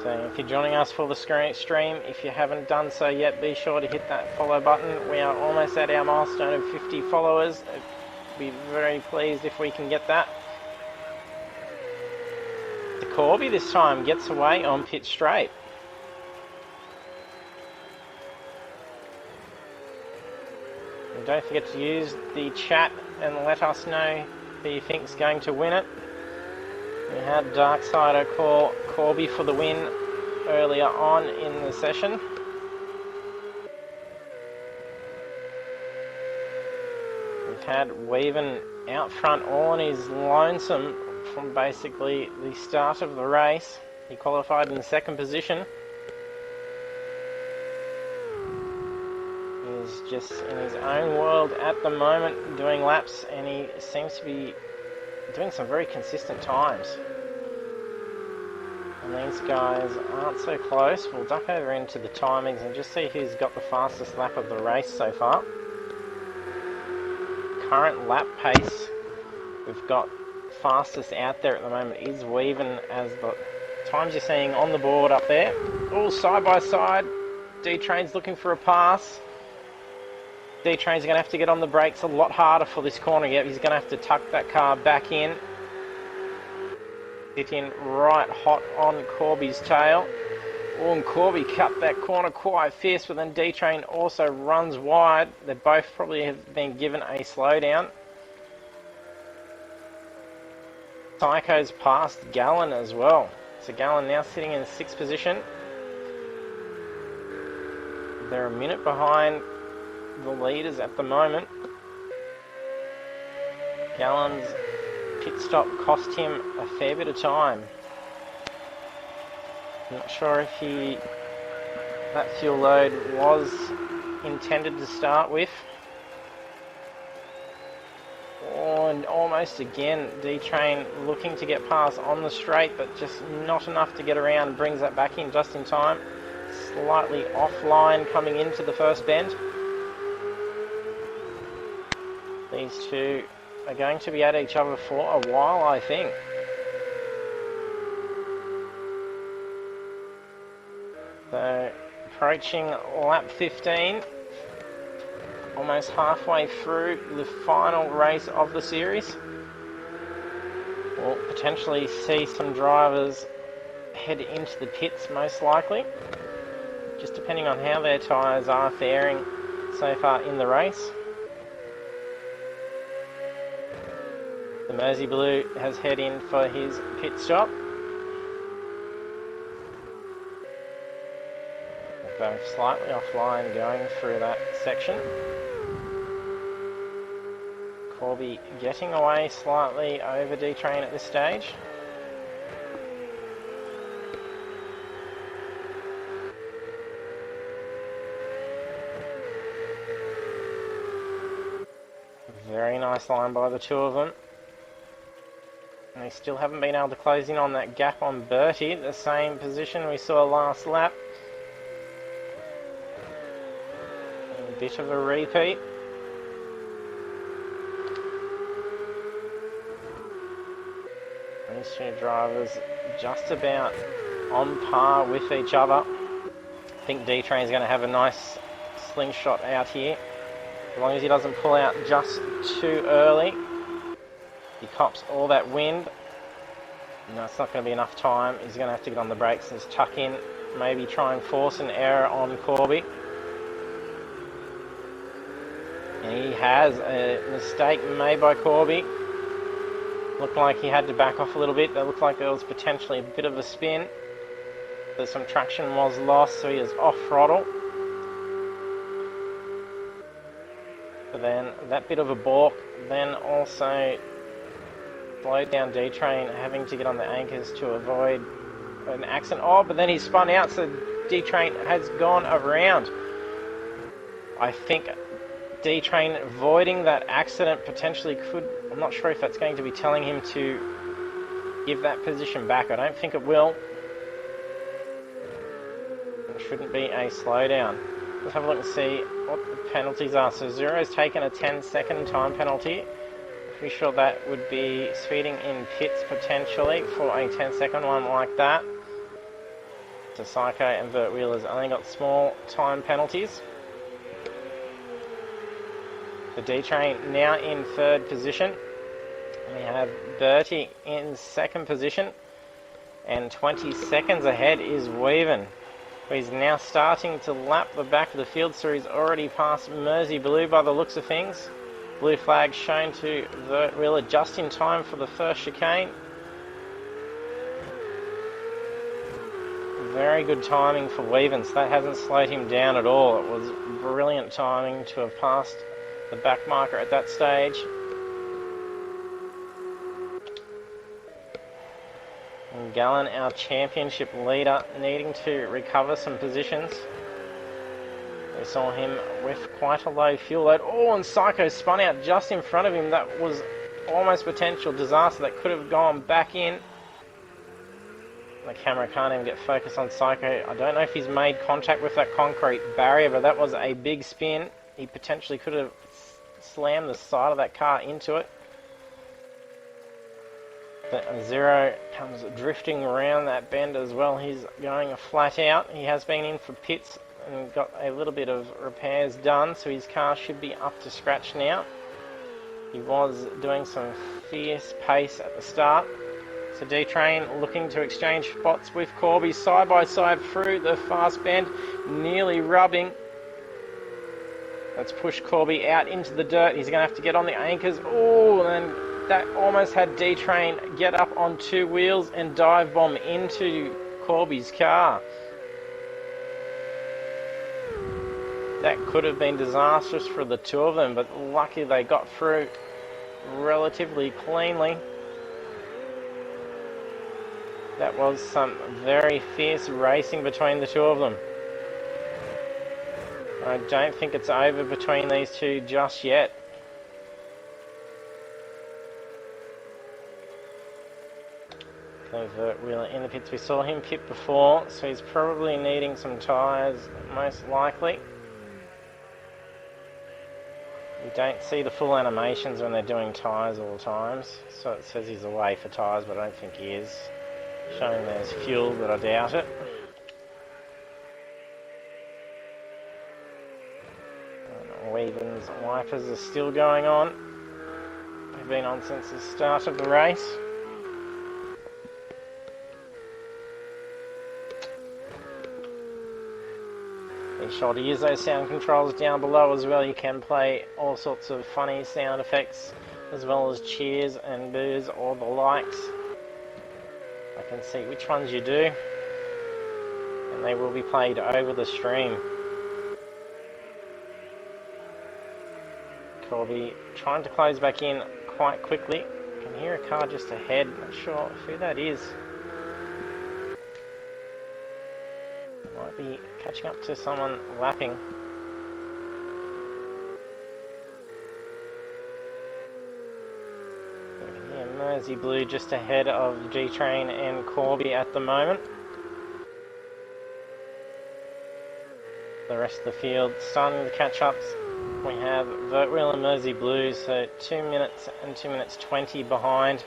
So if you're joining us for the stream, if you haven't done so yet, be sure to hit that follow button. We are almost at our milestone of 50 followers. I'd be very pleased if we can get that. Corby this time gets away on pit straight. And don't forget to use the chat and let us know who you think's going to win it. We had Darksider call Corby for the win earlier on in the session. We've had Weaven out front all on his lonesome from basically the start of the race. He qualified in second position. He's just in his own world at the moment doing laps, and he seems to be doing some very consistent times. And these guys aren't so close. We'll duck over into the timings and just see who's got the fastest lap of the race so far. Current lap pace, we've got fastest out there at the moment is Weaven, as the times you're seeing on the board up there. All side by side. D-Train's looking for a pass. D-Train's going to have to get on the brakes a lot harder for this corner. Yep, he's going to have to tuck that car back in. Hit in right hot on Corby's tail. Oh, and Corby cut that corner quite fierce, but then D-Train also runs wide. They both probably have been given a slowdown. Psycho's passed Gallon as well. So Gallon now sitting in 6th position. They're a minute behind the leaders at the moment. Gallon's pit stop cost him a fair bit of time. Not sure if that fuel load was intended to start with. Oh, and almost again, D-Train looking to get past on the straight, but just not enough to get around. Brings that back in just in time. Slightly offline coming into the first bend. These two are going to be at each other for a while, I think. So, approaching lap 15. Almost halfway through the final race of the series. We'll potentially see some drivers head into the pits, most likely. Just depending on how their tyres are faring so far in the race. The Mersey Blue has head in for his pit stop. Both slightly offline going through that section. Corby getting away slightly over D-Train at this stage. Very nice line by the two of them. And they still haven't been able to close in on that gap on Bertie, the same position we saw last lap. A bit of a repeat. These two drivers just about on par with each other. I think D-Train's going to have a nice slingshot out here. As long as he doesn't pull out just too early. He cops all that wind. No, it's not going to be enough time. He's going to have to get on the brakes and just tuck in. Maybe try and force an error on Corby. And he has a mistake made by Corby. Looked like he had to back off a little bit. That looked like there was potentially a bit of a spin. So some traction was lost, so he is off throttle. But then that bit of a balk, then also slowed down D-Train, having to get on the anchors to avoid an accident. Oh, but then he spun out, so D-Train has gone around. I think D-Train avoiding that accident potentially could... I'm not sure if that's going to be telling him to give that position back. I don't think it will. It shouldn't be a slowdown. Let's have a look and see what the penalties are. So Zero's taken a 10-second time penalty. Pretty sure that would be speeding in pits potentially for a 10-second one like that. So Psycho and Vert Wheeler's only got small time penalties. The D-Train now in third position. We have Bertie in second position. And 20 seconds ahead is Weaven. He's now starting to lap the back of the field, so he's already passed Mersey Blue by the looks of things. Blue flag shown to Vert Wheeler just in time for the first chicane. Very good timing for Weaven, so that hasn't slowed him down at all. It was brilliant timing to have passed the back marker at that stage. And Gallen, our championship leader, needing to recover some positions. We saw him with quite a low fuel load. Oh, and Psycho spun out just in front of him. That was almost potential disaster that could have gone back in. The camera can't even get focused on Psycho. I don't know if he's made contact with that concrete barrier, but that was a big spin. He potentially could have slammed the side of that car into it. But Zero comes drifting around that bend as well. He's going flat out. He has been in for pits and got a little bit of repairs done, so his car should be up to scratch now. He was doing some fierce pace at the start. So D-Train looking to exchange spots with Corby side by side through the fast bend, nearly rubbing. Let's push Corby out into the dirt. He's going to have to get on the anchors. Oh, and that almost had D-Train get up on two wheels and dive bomb into Corby's car. That could have been disastrous for the two of them, but lucky they got through relatively cleanly. That was some very fierce racing between the two of them. I don't think it's over between these two just yet. Vert Wheeler in the pits. We saw him pit before, so he's probably needing some tyres, most likely. You don't see the full animations when they're doing tyres all the times, so it says he's away for tyres, but I don't think he is. Showing there's fuel, but I doubt it. Weaven's wipers are still going on. They've been on since the start of the race. Be sure to use those sound controls down below as well. You can play all sorts of funny sound effects, as well as cheers and boos or the likes. I can see which ones you do. and they will be played over the stream. Corby trying to close back in quite quickly. I can hear a car just ahead, not sure who that is. Might be catching up to someone lapping. Yeah, Mersey Blue just ahead of G-Train and Corby at the moment. The rest of the field starting to catch up. We have Vertwheel and Mersey Blue, so 2 minutes and 2 minutes 20 behind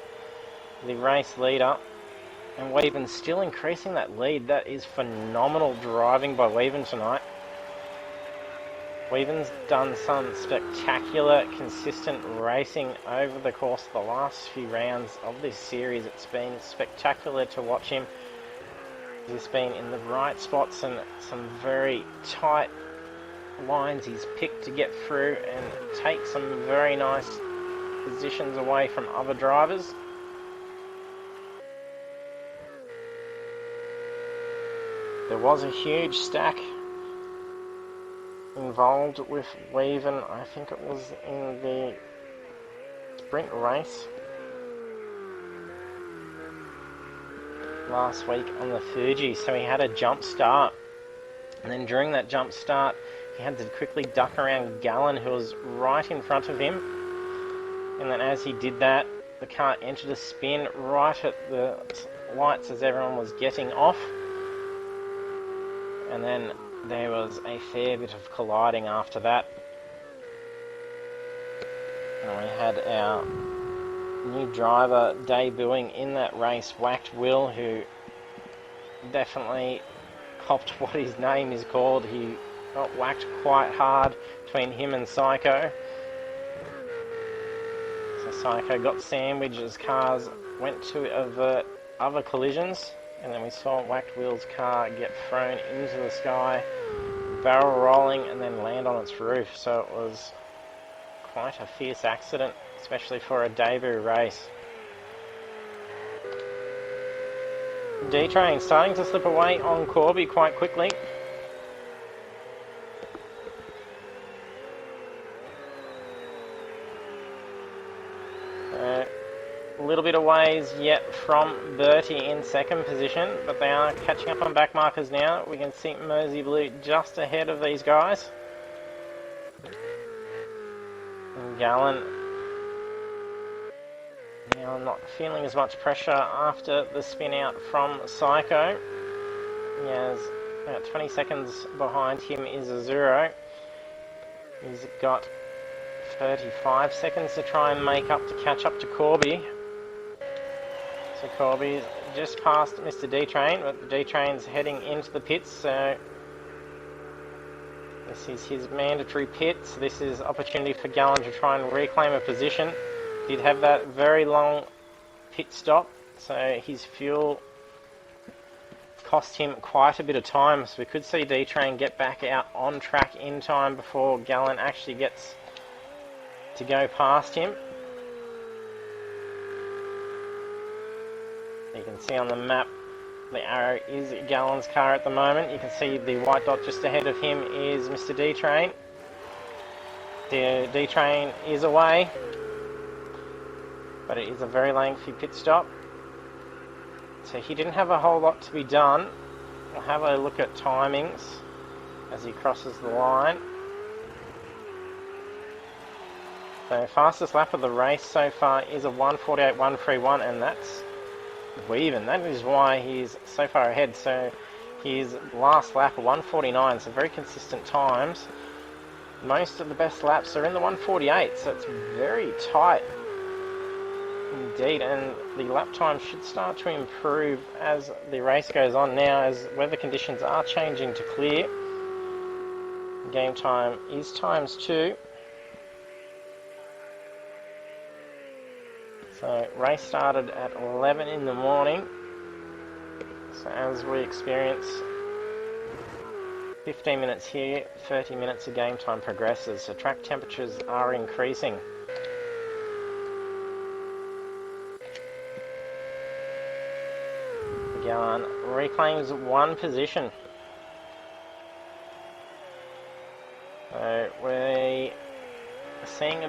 the race leader. And Weaven still increasing that lead. That is phenomenal driving by Weaven tonight. Weaven's done some spectacular, consistent racing over the course of the last few rounds of this series. It's been spectacular to watch him. He's been in the right spots and some very tight lines he's picked to get through and take some very nice positions away from other drivers. There was a huge stack involved with Weaven. I think it was in the sprint race last week on the Fuji, so he had a jump start, and then during that jump start he had to quickly duck around Gallen, who was right in front of him, and then as he did that, the car entered a spin right at the lights as everyone was getting off, and then there was a fair bit of colliding after that. And we had our new driver debuting in that race, Whacked Will, who definitely copped what his name is called. He got whacked quite hard between him and Psycho. So Psycho got sandwiched as cars went to avert other collisions, and then we saw Whacked Will's car get thrown into the sky, barrel rolling, and then land on its roof. So it was quite a fierce accident, especially for a debut race. D-Train starting to slip away on Corby quite quickly. A little bit of ways yet from Bertie in second position, but they are catching up on back markers now. We can see Mersey Blue just ahead of these guys. And Gallen now not feeling as much pressure after the spin out from Psycho. He has about 20 seconds behind him is Azuro. He's got 35 seconds to try and make up to catch up to Corby. So Corby's just past Mr. D-Train, but the D-Train's heading into the pits, so this is his mandatory pit. So this is opportunity for Gallen to try and reclaim a position. Did have that very long pit stop, so his fuel cost him quite a bit of time, so we could see D-Train get back out on track in time before Gallen actually gets to go past him. You can see on the map the arrow is Gallen's car at the moment. You can see the white dot just ahead of him is Mr. D-Train. The D-Train is away, but it is a very lengthy pit stop. So he didn't have a whole lot to be done. We'll have a look at timings as he crosses the line. So fastest lap of the race so far is a 1:48.131, and that's Weaven. That is why he's so far ahead. So his last lap, 1:49, so very consistent times. Most of the best laps are in the 1:48, so it's very tight indeed, and the lap time should start to improve as the race goes on now, as weather conditions are changing to clear. Game time is ×2. So race started at 11 in the morning. So as we experience 15 minutes here, 30 minutes of game time progresses. So track temperatures are increasing. Gallen reclaims one position.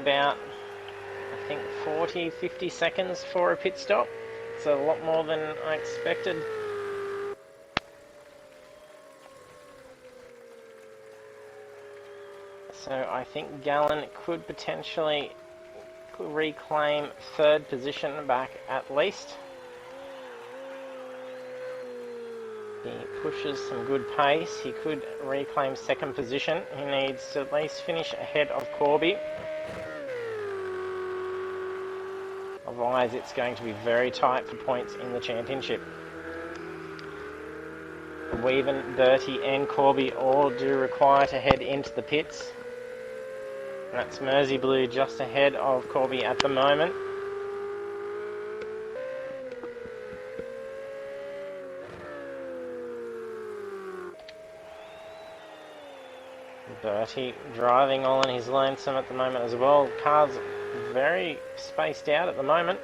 about, I think, 40, 50 seconds for a pit stop. It's a lot more than I expected. So I think Gallen could potentially reclaim third position back at least. He pushes some good pace. He could reclaim second position. He needs to at least finish ahead of Corby. Otherwise, it's going to be very tight for points in the championship. Weaven, Bertie and Corby all do require to head into the pits. And that's Mersey Blue just ahead of Corby at the moment. Bertie driving all in his lonesome at the moment as well. Car's very spaced out at the moment.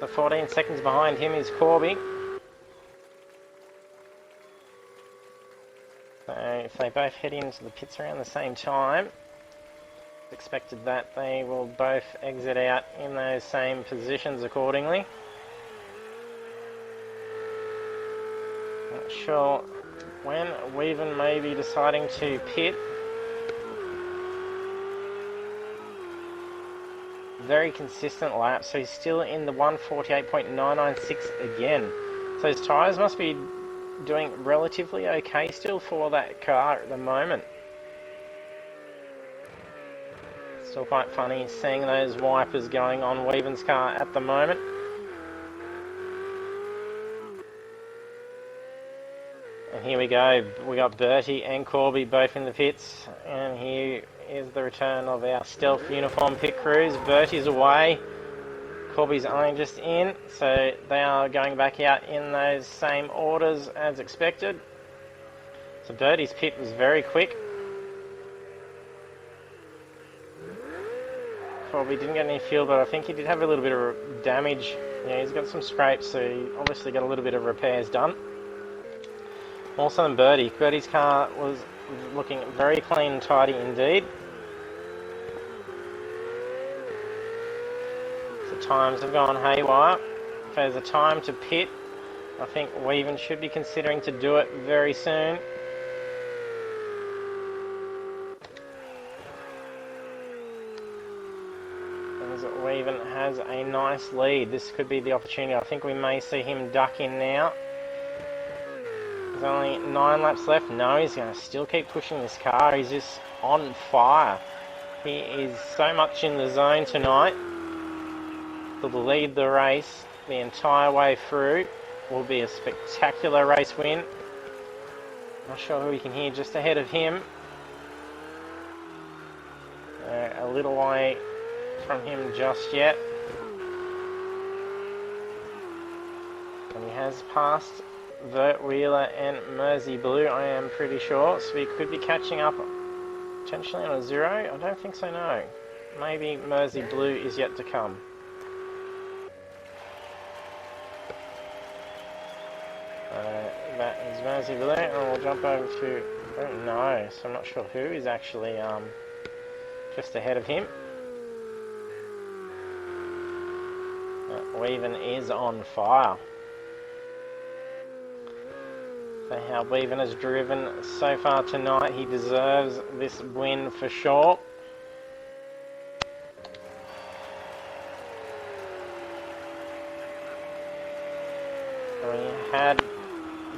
The 14 seconds behind him is Corby. So if they both head into the pits around the same time, it's expected that they will both exit out in those same positions accordingly. Not sure when Weaven may be deciding to pit. Very consistent lap, so he's still in the 148.996 again. So his tyres must be doing relatively okay still for that car at the moment. Still quite funny seeing those wipers going on Weaven's car at the moment. And here we go, we got Bertie and Corby both in the pits, and here is the return of our stealth uniform pit crews. Bertie's away, Corby's only just in, so they are going back out in those same orders as expected. So Bertie's pit was very quick. Corby didn't get any fuel, but I think he did have a little bit of damage. Yeah, he's got some scrapes, so he obviously got a little bit of repairs done. Also than Bertie. Bertie's car was looking very clean and tidy indeed. So times have gone haywire. If there's a time to pit, I think Weaven should be considering to do it very soon. As Weaven has a nice lead. This could be the opportunity. I think we may see him duck in now. There's only 9 laps left. No, he's going to still keep pushing this car. He's just on fire. He is so much in the zone tonight. To lead the race the entire way through will be a spectacular race win. Not sure who we can hear just ahead of him. A little way from him just yet. And he has passed Vert Wheeler and Mersey Blue, I am pretty sure. So we could be catching up potentially on a 0. I don't think so, no. Maybe Mersey Blue is yet to come. That is Mersey Blue, and we'll jump over to, I don't know, so I'm not sure who is actually just ahead of him. Weaven is on fire. So how Weaven has driven so far tonight, he deserves this win for sure. We had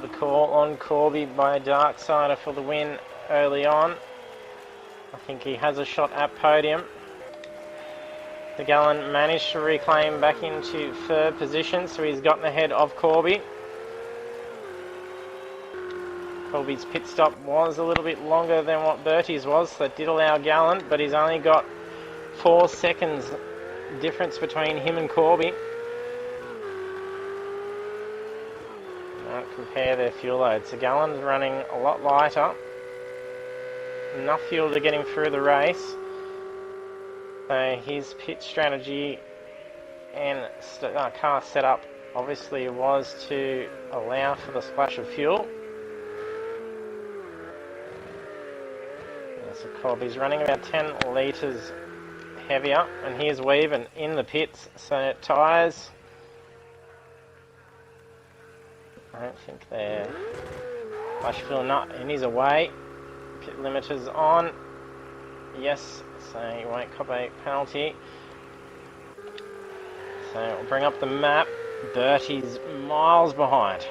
the call on Corby by Darksider for the win early on. I think he has a shot at podium. The Gallen managed to reclaim back into third position, so he's gotten ahead of Corby. Corby's pit stop was a little bit longer than what Bertie's was, so that did allow Gallen, but he's only got 4 seconds difference between him and Corby. Now compare their fuel load. So Gallen's running a lot lighter. Enough fuel to get him through the race. So his pit strategy and car setup obviously was to allow for the splash of fuel. So Corby's running about 10 litres heavier. And here's Weaven in the pits, so tyres. I don't think they're flash filling up, and he's away. Pit limiters on. Yes, so he won't cop a penalty. So we'll bring up the map. Bertie's miles behind.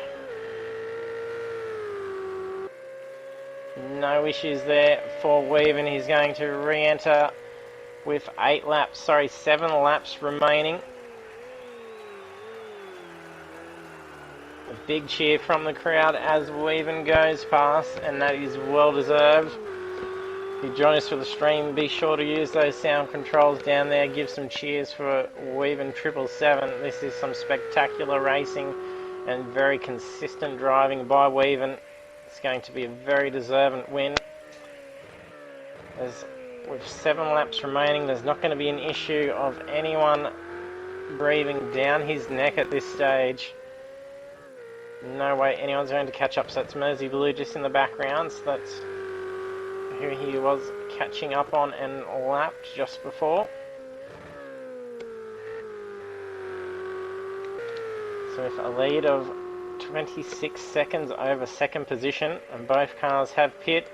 No issues there for Weaven. He's going to re-enter with 7 laps remaining. A big cheer from the crowd as Weaven goes past, and that is well deserved. If you join us for the stream, be sure to use those sound controls down there. Give some cheers for Weaven 777. This is some spectacular racing and very consistent driving by Weaven. It's going to be a very deserving win. With 7 laps remaining, there's not going to be an issue of anyone breathing down his neck at this stage. No way anyone's going to catch up. So that's Mersey Blue just in the background. So that's who he was catching up on and lapped just before. So with a lead of 26 seconds over second position, and both cars have pit.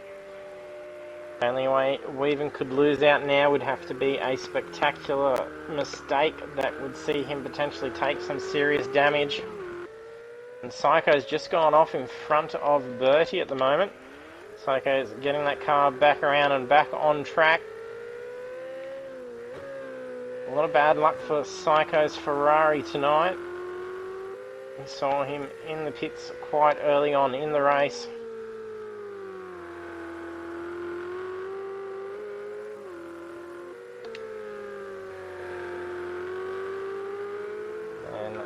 The only way Weaven could lose out now would have to be a spectacular mistake that would see him potentially take some serious damage. And Psycho's just gone off in front of Bertie at the moment. Psycho's getting that car back around and back on track. A lot of bad luck for Psycho's Ferrari tonight. We saw him in the pits quite early on in the race. And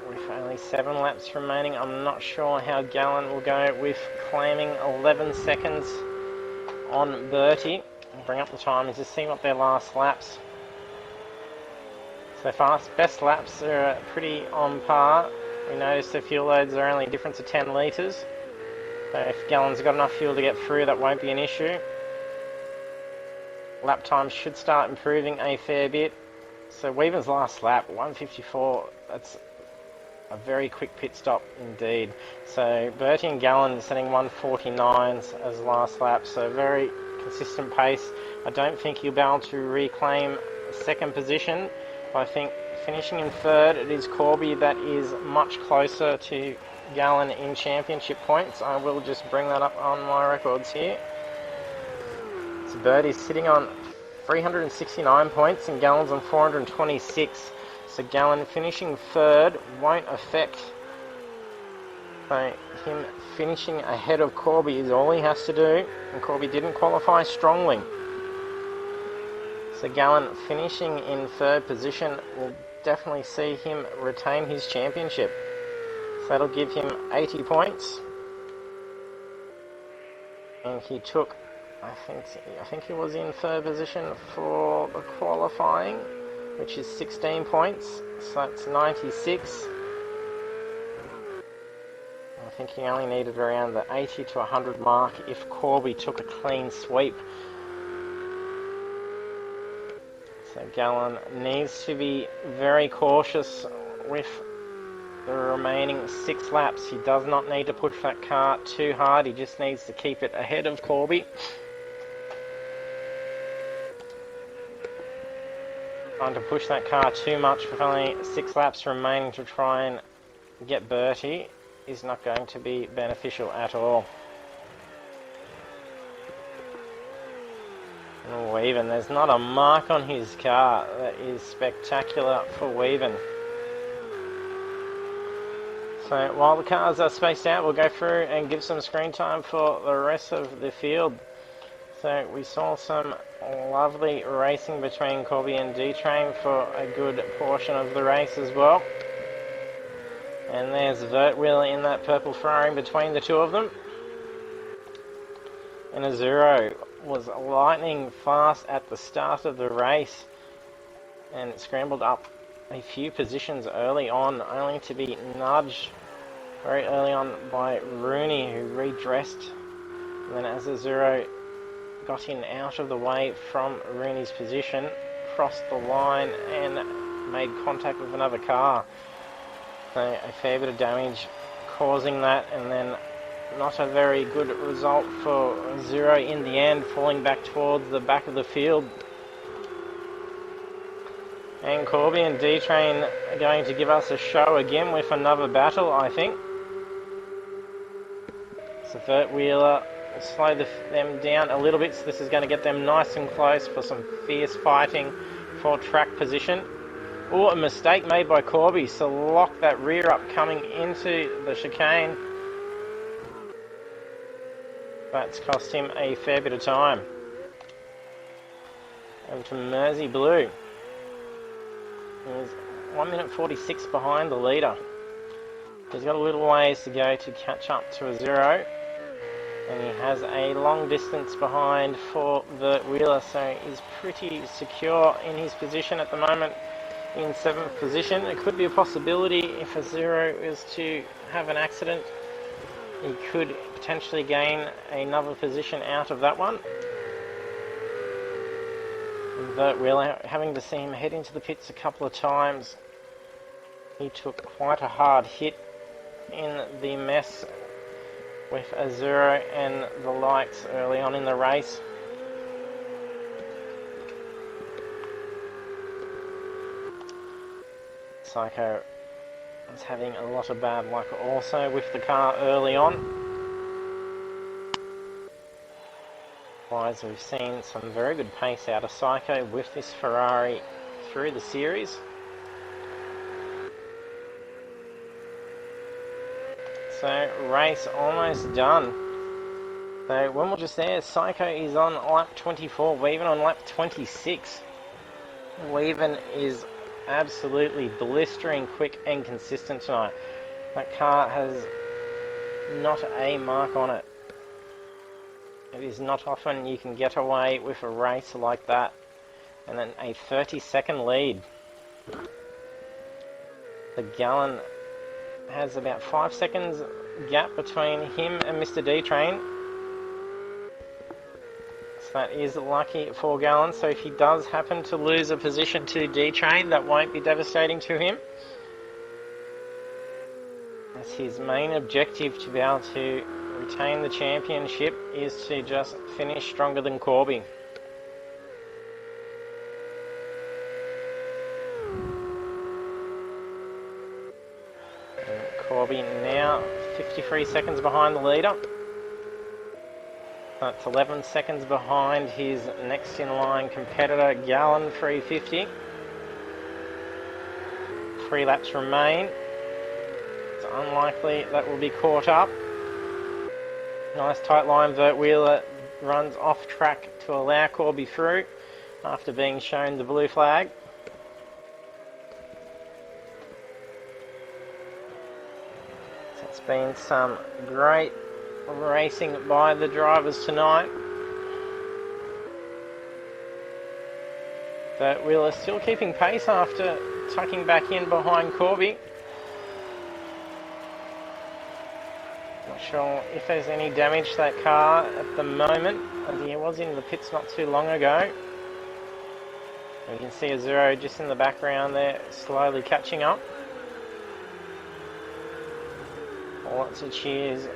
with only 7 laps remaining, I'm not sure how Gallen will go with claiming 11 seconds on Bertie. I'll bring up the time and just see what their last laps. So far, best laps are pretty on par. We noticed the fuel loads are only a difference of 10 litres. So if Gallen's got enough fuel to get through, that won't be an issue. Lap times should start improving a fair bit. So Weaven's last lap, 1:54, that's a very quick pit stop indeed. So Bertie and Gallen setting 1:49s as last lap, so very consistent pace. I don't think he'll be able to reclaim second position. I think finishing in third, it is Corby that is much closer to Gallen in championship points. I will just bring that up on my records here. So Bertie's sitting on 369 points and Gallen's on 426. So Gallen finishing third won't affect. So him finishing ahead of Corby is all he has to do, and Corby didn't qualify strongly. So Gallen finishing in third position will definitely see him retain his championship. So that'll give him 80 points. And he took, I think he was in third position for the qualifying, which is 16 points. So that's 96. I think he only needed around the 80 to 100 mark if Corby took a clean sweep. So Gallen needs to be very cautious with the remaining 6 laps. He does not need to push that car too hard. He just needs to keep it ahead of Corby. Trying to push that car too much with only 6 laps remaining to try and get Bertie is not going to be beneficial at all. And Weaven, there's not a mark on his car. That is spectacular for Weaven. So while the cars are spaced out, we'll go through and give some screen time for the rest of the field. So we saw some lovely racing between Corby and D-Train for a good portion of the race as well. And there's Vertwheel in that purple Ferrari between the two of them. And Azuro was lightning fast at the start of the race and scrambled up a few positions early on, only to be nudged very early on by Rooney, who redressed. And then as Azuro got in out of the way from Rooney's position, crossed the line and made contact with another car. So a fair bit of damage causing that, and then not a very good result for Zero in the end, falling back towards the back of the field. And Corby and D-Train are going to give us a show again with another battle, I think. So Vert Wheeler will slow them down a little bit, so this is going to get them nice and close for some fierce fighting for track position. Oh, a mistake made by Corby, so lock that rear up coming into the chicane. That's cost him a fair bit of time. Over to Mersey Blue. He's 1 minute 46 behind the leader. He's got a little ways to go to catch up to a Zero. And he has a long distance behind for the Wheeler, so he's pretty secure in his position at the moment in 7th position. It could be a possibility if a Zero is to have an accident. He could potentially gain another position out of that one. But we're having to see him head into the pits a couple of times. He took quite a hard hit in the mess with a Zero and the likes early on in the race. Psycho is having a lot of bad luck also with the car early on. Otherwise, we've seen some very good pace out of Psycho with this Ferrari through the series. So, race almost done. So, when we're just there, Psycho is on lap 24, Weaven on lap 26. Weaven is absolutely blistering quick and consistent tonight. That car has not a mark on it. It is not often you can get away with a race like that. And then a 30-second lead. The Gallon has about 5 seconds gap between him and Mr. D-Train. So that is lucky for Gallon. So if he does happen to lose a position to D-Train, that won't be devastating to him. As his main objective to be able to retain the championship is to just finish stronger than Corby. Corby now 53 seconds behind the leader. That's 11 seconds behind his next in line competitor, Gallon 350. 3 laps remain. It's unlikely that will be caught up. Nice tight line. Vert Wheeler runs off track to allow Corby through after being shown the blue flag. It's been some great racing by the drivers tonight. But Wheeler still keeping pace after tucking back in behind Corby. Not sure if there's any damage to that car at the moment, as he was in the pits not too long ago. You can see a Zero just in the background there, slowly catching up. Lots of cheers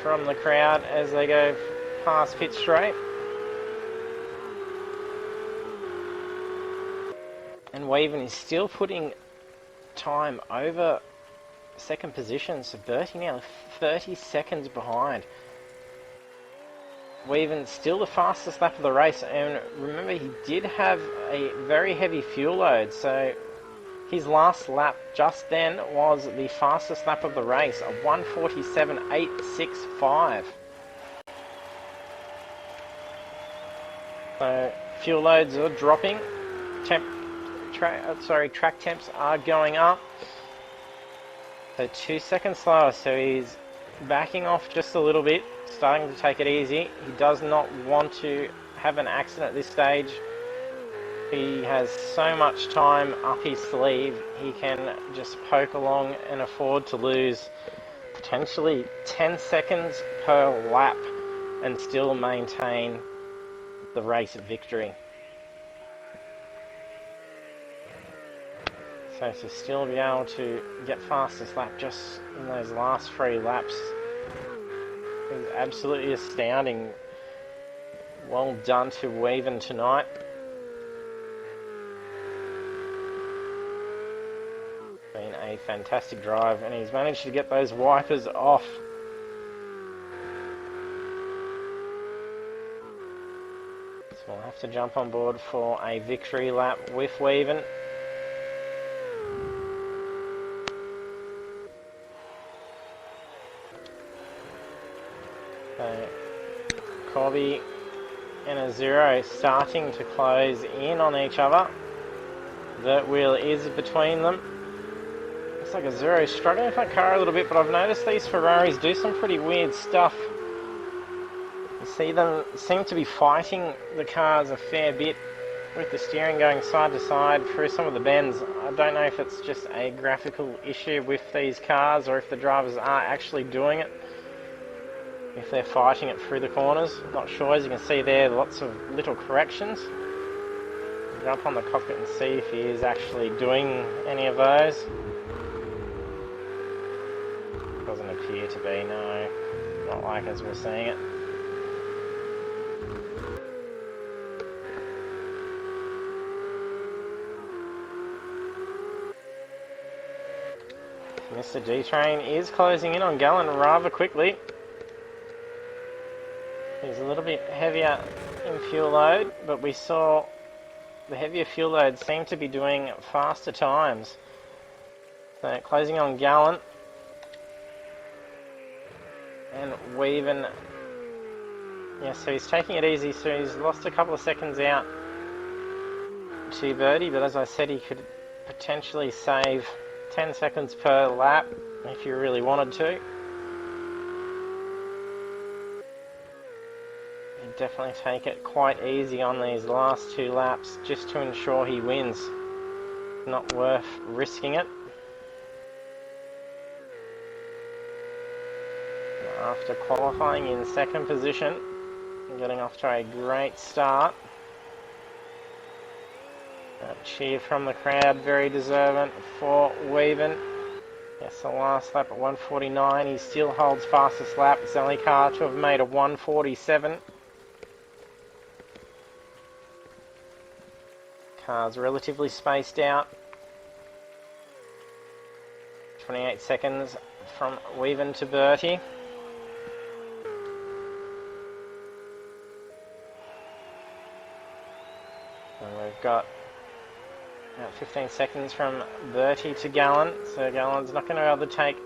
from the crowd as they go past pit straight. And Weaven is still putting time over second position, so Bertie now 30 seconds behind. Weaven still the fastest lap of the race, and remember he did have a very heavy fuel load, so his last lap just then was the fastest lap of the race, a 1:47.865. So fuel loads are dropping, track temps are going up. So 2 seconds slower, so he's backing off just a little bit, starting to take it easy. He does not want to have an accident at this stage. He has so much time up his sleeve, he can just poke along and afford to lose potentially 10 seconds per lap and still maintain the race victory. So to still be able to get fastest lap just in those last 3 laps is absolutely astounding. Well done to Weaven tonight. Been a fantastic drive, and he's managed to get those wipers off. So we'll have to jump on board for a victory lap with Weaven. So Corby and a Zero starting to close in on each other. The wheel is between them. Looks like a Zero struggling with that car a little bit, but I've noticed these Ferraris do some pretty weird stuff. You see them seem to be fighting the cars a fair bit with the steering going side to side through some of the bends. I don't know if it's just a graphical issue with these cars or if the drivers are actually doing it. If they're fighting it through the corners, not sure. As you can see there, lots of little corrections. Jump on the cockpit and see if he is actually doing any of those. Doesn't appear to be, no. Not like as we're seeing it. Mr. D-Train is closing in on Gallen rather quickly. He's a little bit heavier in fuel load, but we saw the heavier fuel load seem to be doing faster times. So closing on Gallen and Weaven. Yeah, so he's taking it easy, so he's lost a couple of seconds out to Birdie, but as I said, he could potentially save 10 seconds per lap if you really wanted to. Definitely take it quite easy on these last 2 laps just to ensure he wins. Not worth risking it. After qualifying in 2nd position, getting off to a great start. A cheer from the crowd, very deserving for Weaven. Yes, the last lap at 1:49, he still holds fastest lap. It's the only car to have made a 1:47. Cars relatively spaced out. 28 seconds from Weaven to Bertie. And we've got about 15 seconds from Bertie to Gallen. So Gallen's not going to be able to take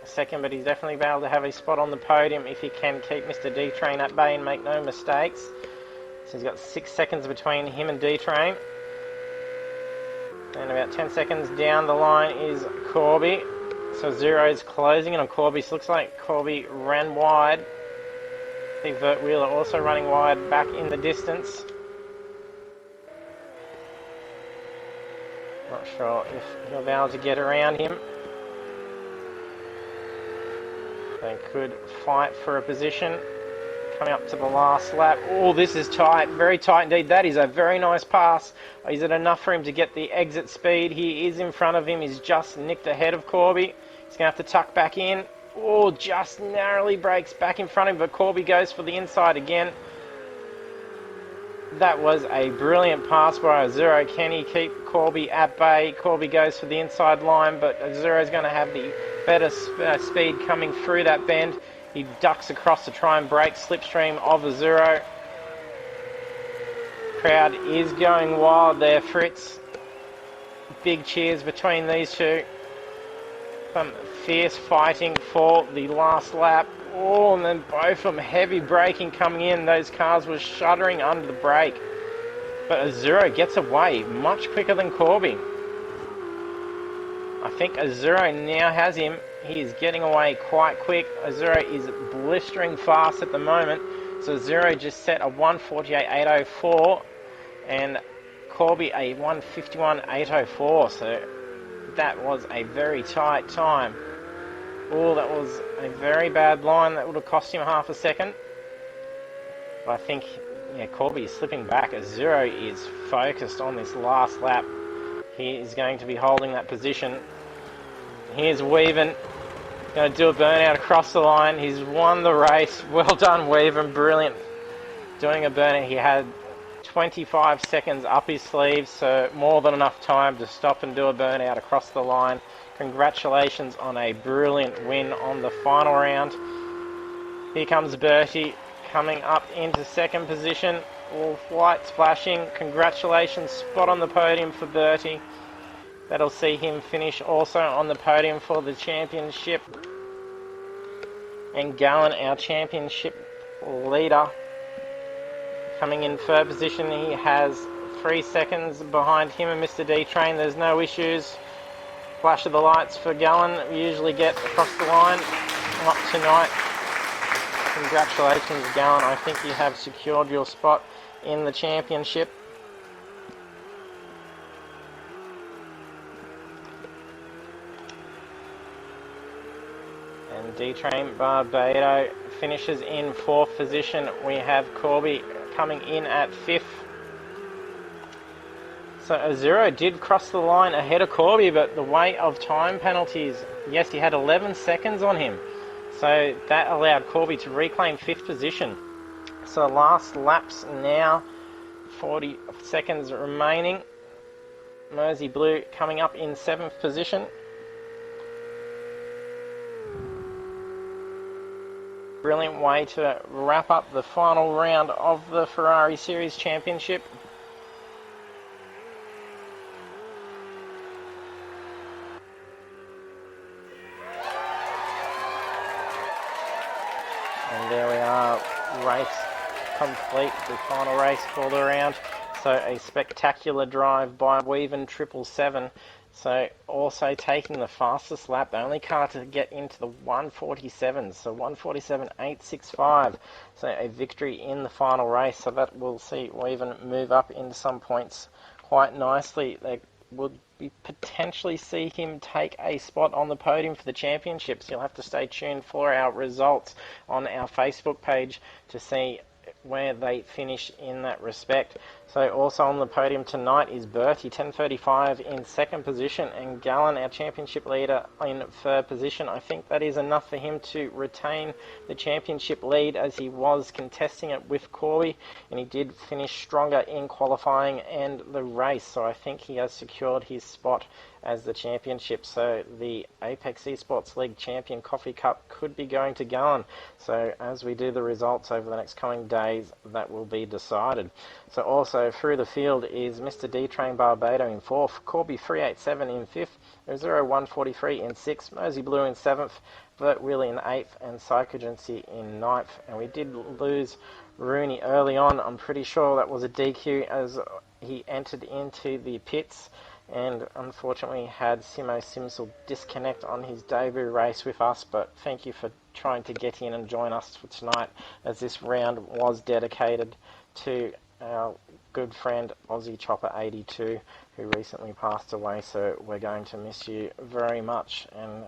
a second, but he's definitely be able to have a spot on the podium if he can keep Mr. D-Train at bay and make no mistakes. So he's got 6 seconds between him and D-Train. And about 10 seconds down the line is Corby. So Zero's closing in on Corby. So looks like Corby ran wide. I think Vert Wheeler also running wide back in the distance. Not sure if he'll be able to get around him. They could fight for a position. Coming up to the last lap. Oh, this is tight. Very tight indeed. That is a very nice pass. Is it enough for him to get the exit speed? He is in front of him. He's just nicked ahead of Corby. He's going to have to tuck back in. Oh, just narrowly breaks back in front of him, but Corby goes for the inside again. That was a brilliant pass by Zero. Can he keep Corby at bay? Corby goes for the inside line, but Zero's going to have the better speed coming through that bend. He ducks across to try and break slipstream of a Zero. Crowd is going wild there, Fritz. Big cheers between these two. Some fierce fighting for the last lap. Oh, and then both of them heavy braking coming in. Those cars were shuddering under the brake. But Azuro gets away much quicker than Corby. I think Azuro now has him. He is getting away quite quick. Azuro is blistering fast at the moment. So Azuro just set a 1:48.804 and Corby a 1:51.804. So that was a very tight time. Oh, that was a very bad line. That would have cost him half a second. But I think, yeah, Corby is slipping back. Azuro is focused on this last lap. he is going to be holding that position. Here's Weaven, going to do a burnout across the line. He's won the race. Well done, Weaven, brilliant. Doing a burnout, he had 25 seconds up his sleeve, so more than enough time to stop and do a burnout across the line. Congratulations on a brilliant win on the final round. Here comes Bertie coming up into second position. All white splashing. Congratulations, spot on the podium for Bertie. That'll see him finish also on the podium for the championship. And Gallen, our championship leader, coming in third position. He has 3 seconds behind him and Mr. D-Train. There's no issues. Flash of the lights for Gallen. We usually get across the line. Not tonight. Congratulations, Gallen. I think you have secured your spot in the championship. And D-Train Barbado finishes in fourth position. We have Corby coming in at fifth. So Azuro did cross the line ahead of Corby, but the weight of time penalties, yes, he had 11 seconds on him. So that allowed Corby to reclaim fifth position. So last laps now, 40 seconds remaining. Mersey Blue coming up in seventh position. Brilliant way to wrap up the final round of the Ferrari Series Championship. And there we are, race complete, the final race for the round. So a spectacular drive by Weaven 777. So also taking the fastest lap, the only car to get into the 147, so 147.865. So a victory in the final race, so that will see Weaven move up into some points quite nicely. They would be potentially see him take a spot on the podium for the championships. You'll have to stay tuned for our results on our Facebook page to see where they finish in that respect. So also on the podium tonight is Bertie, 10:35 in second position, and Gallen, our championship leader, in third position. I think that is enough for him to retain the championship lead, as he was contesting it with Corby, and he did finish stronger in qualifying and the race. So I think he has secured his spot as the championship. So the Apex Esports League Champion Coffee Cup could be going to Gallen. So as we do the results over the next coming days, that will be decided. So also through the field is Mr. D-Train Barbado in fourth, Corby 387 in fifth, 0143 in sixth, Mersey Blue in seventh, Vert Willie in eighth, and Psychogency in ninth. And we did lose Rooney early on. I'm pretty sure that was a DQ as he entered into the pits, and unfortunately had Simo Simsel disconnect on his debut race with us, but thank you for trying to get in and join us for tonight, as this round was dedicated to our good friend Aussie Chopper 82, who recently passed away. So we're going to miss you very much, and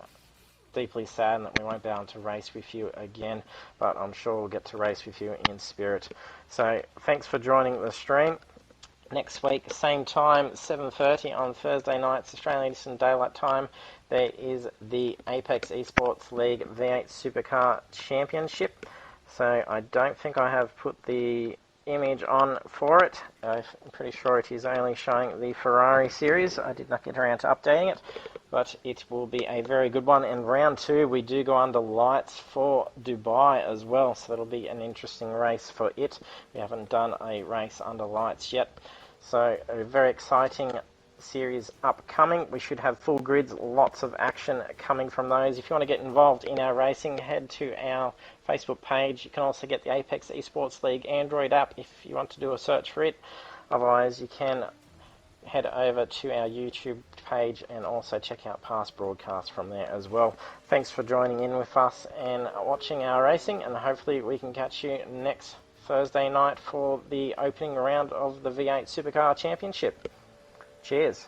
deeply saddened that we won't be able to race with you again, but I'm sure we'll get to race with you in spirit. So thanks for joining the stream. Next week, same time, 7:30 on Thursday nights, Australian Eastern Daylight Time, there is the Apex Esports League V8 Supercar Championship. So I don't think I have put the image on for it. I'm pretty sure it is only showing the Ferrari series. I did not get around to updating it, but it will be a very good one. And round two, we do go under lights for Dubai as well, so that'll be an interesting race for it. We haven't done a race under lights yet. So a very exciting series upcoming. We should have full grids, lots of action coming from those. If you want to get involved in our racing, head to our Facebook page. You can also get the Apex Esports League Android app if you want to do a search for it. Otherwise, you can head over to our YouTube page and also check out past broadcasts from there as well. Thanks for joining in with us and watching our racing, and hopefully we can catch you next Thursday night for the opening round of the V8 Supercar Championship. Cheers.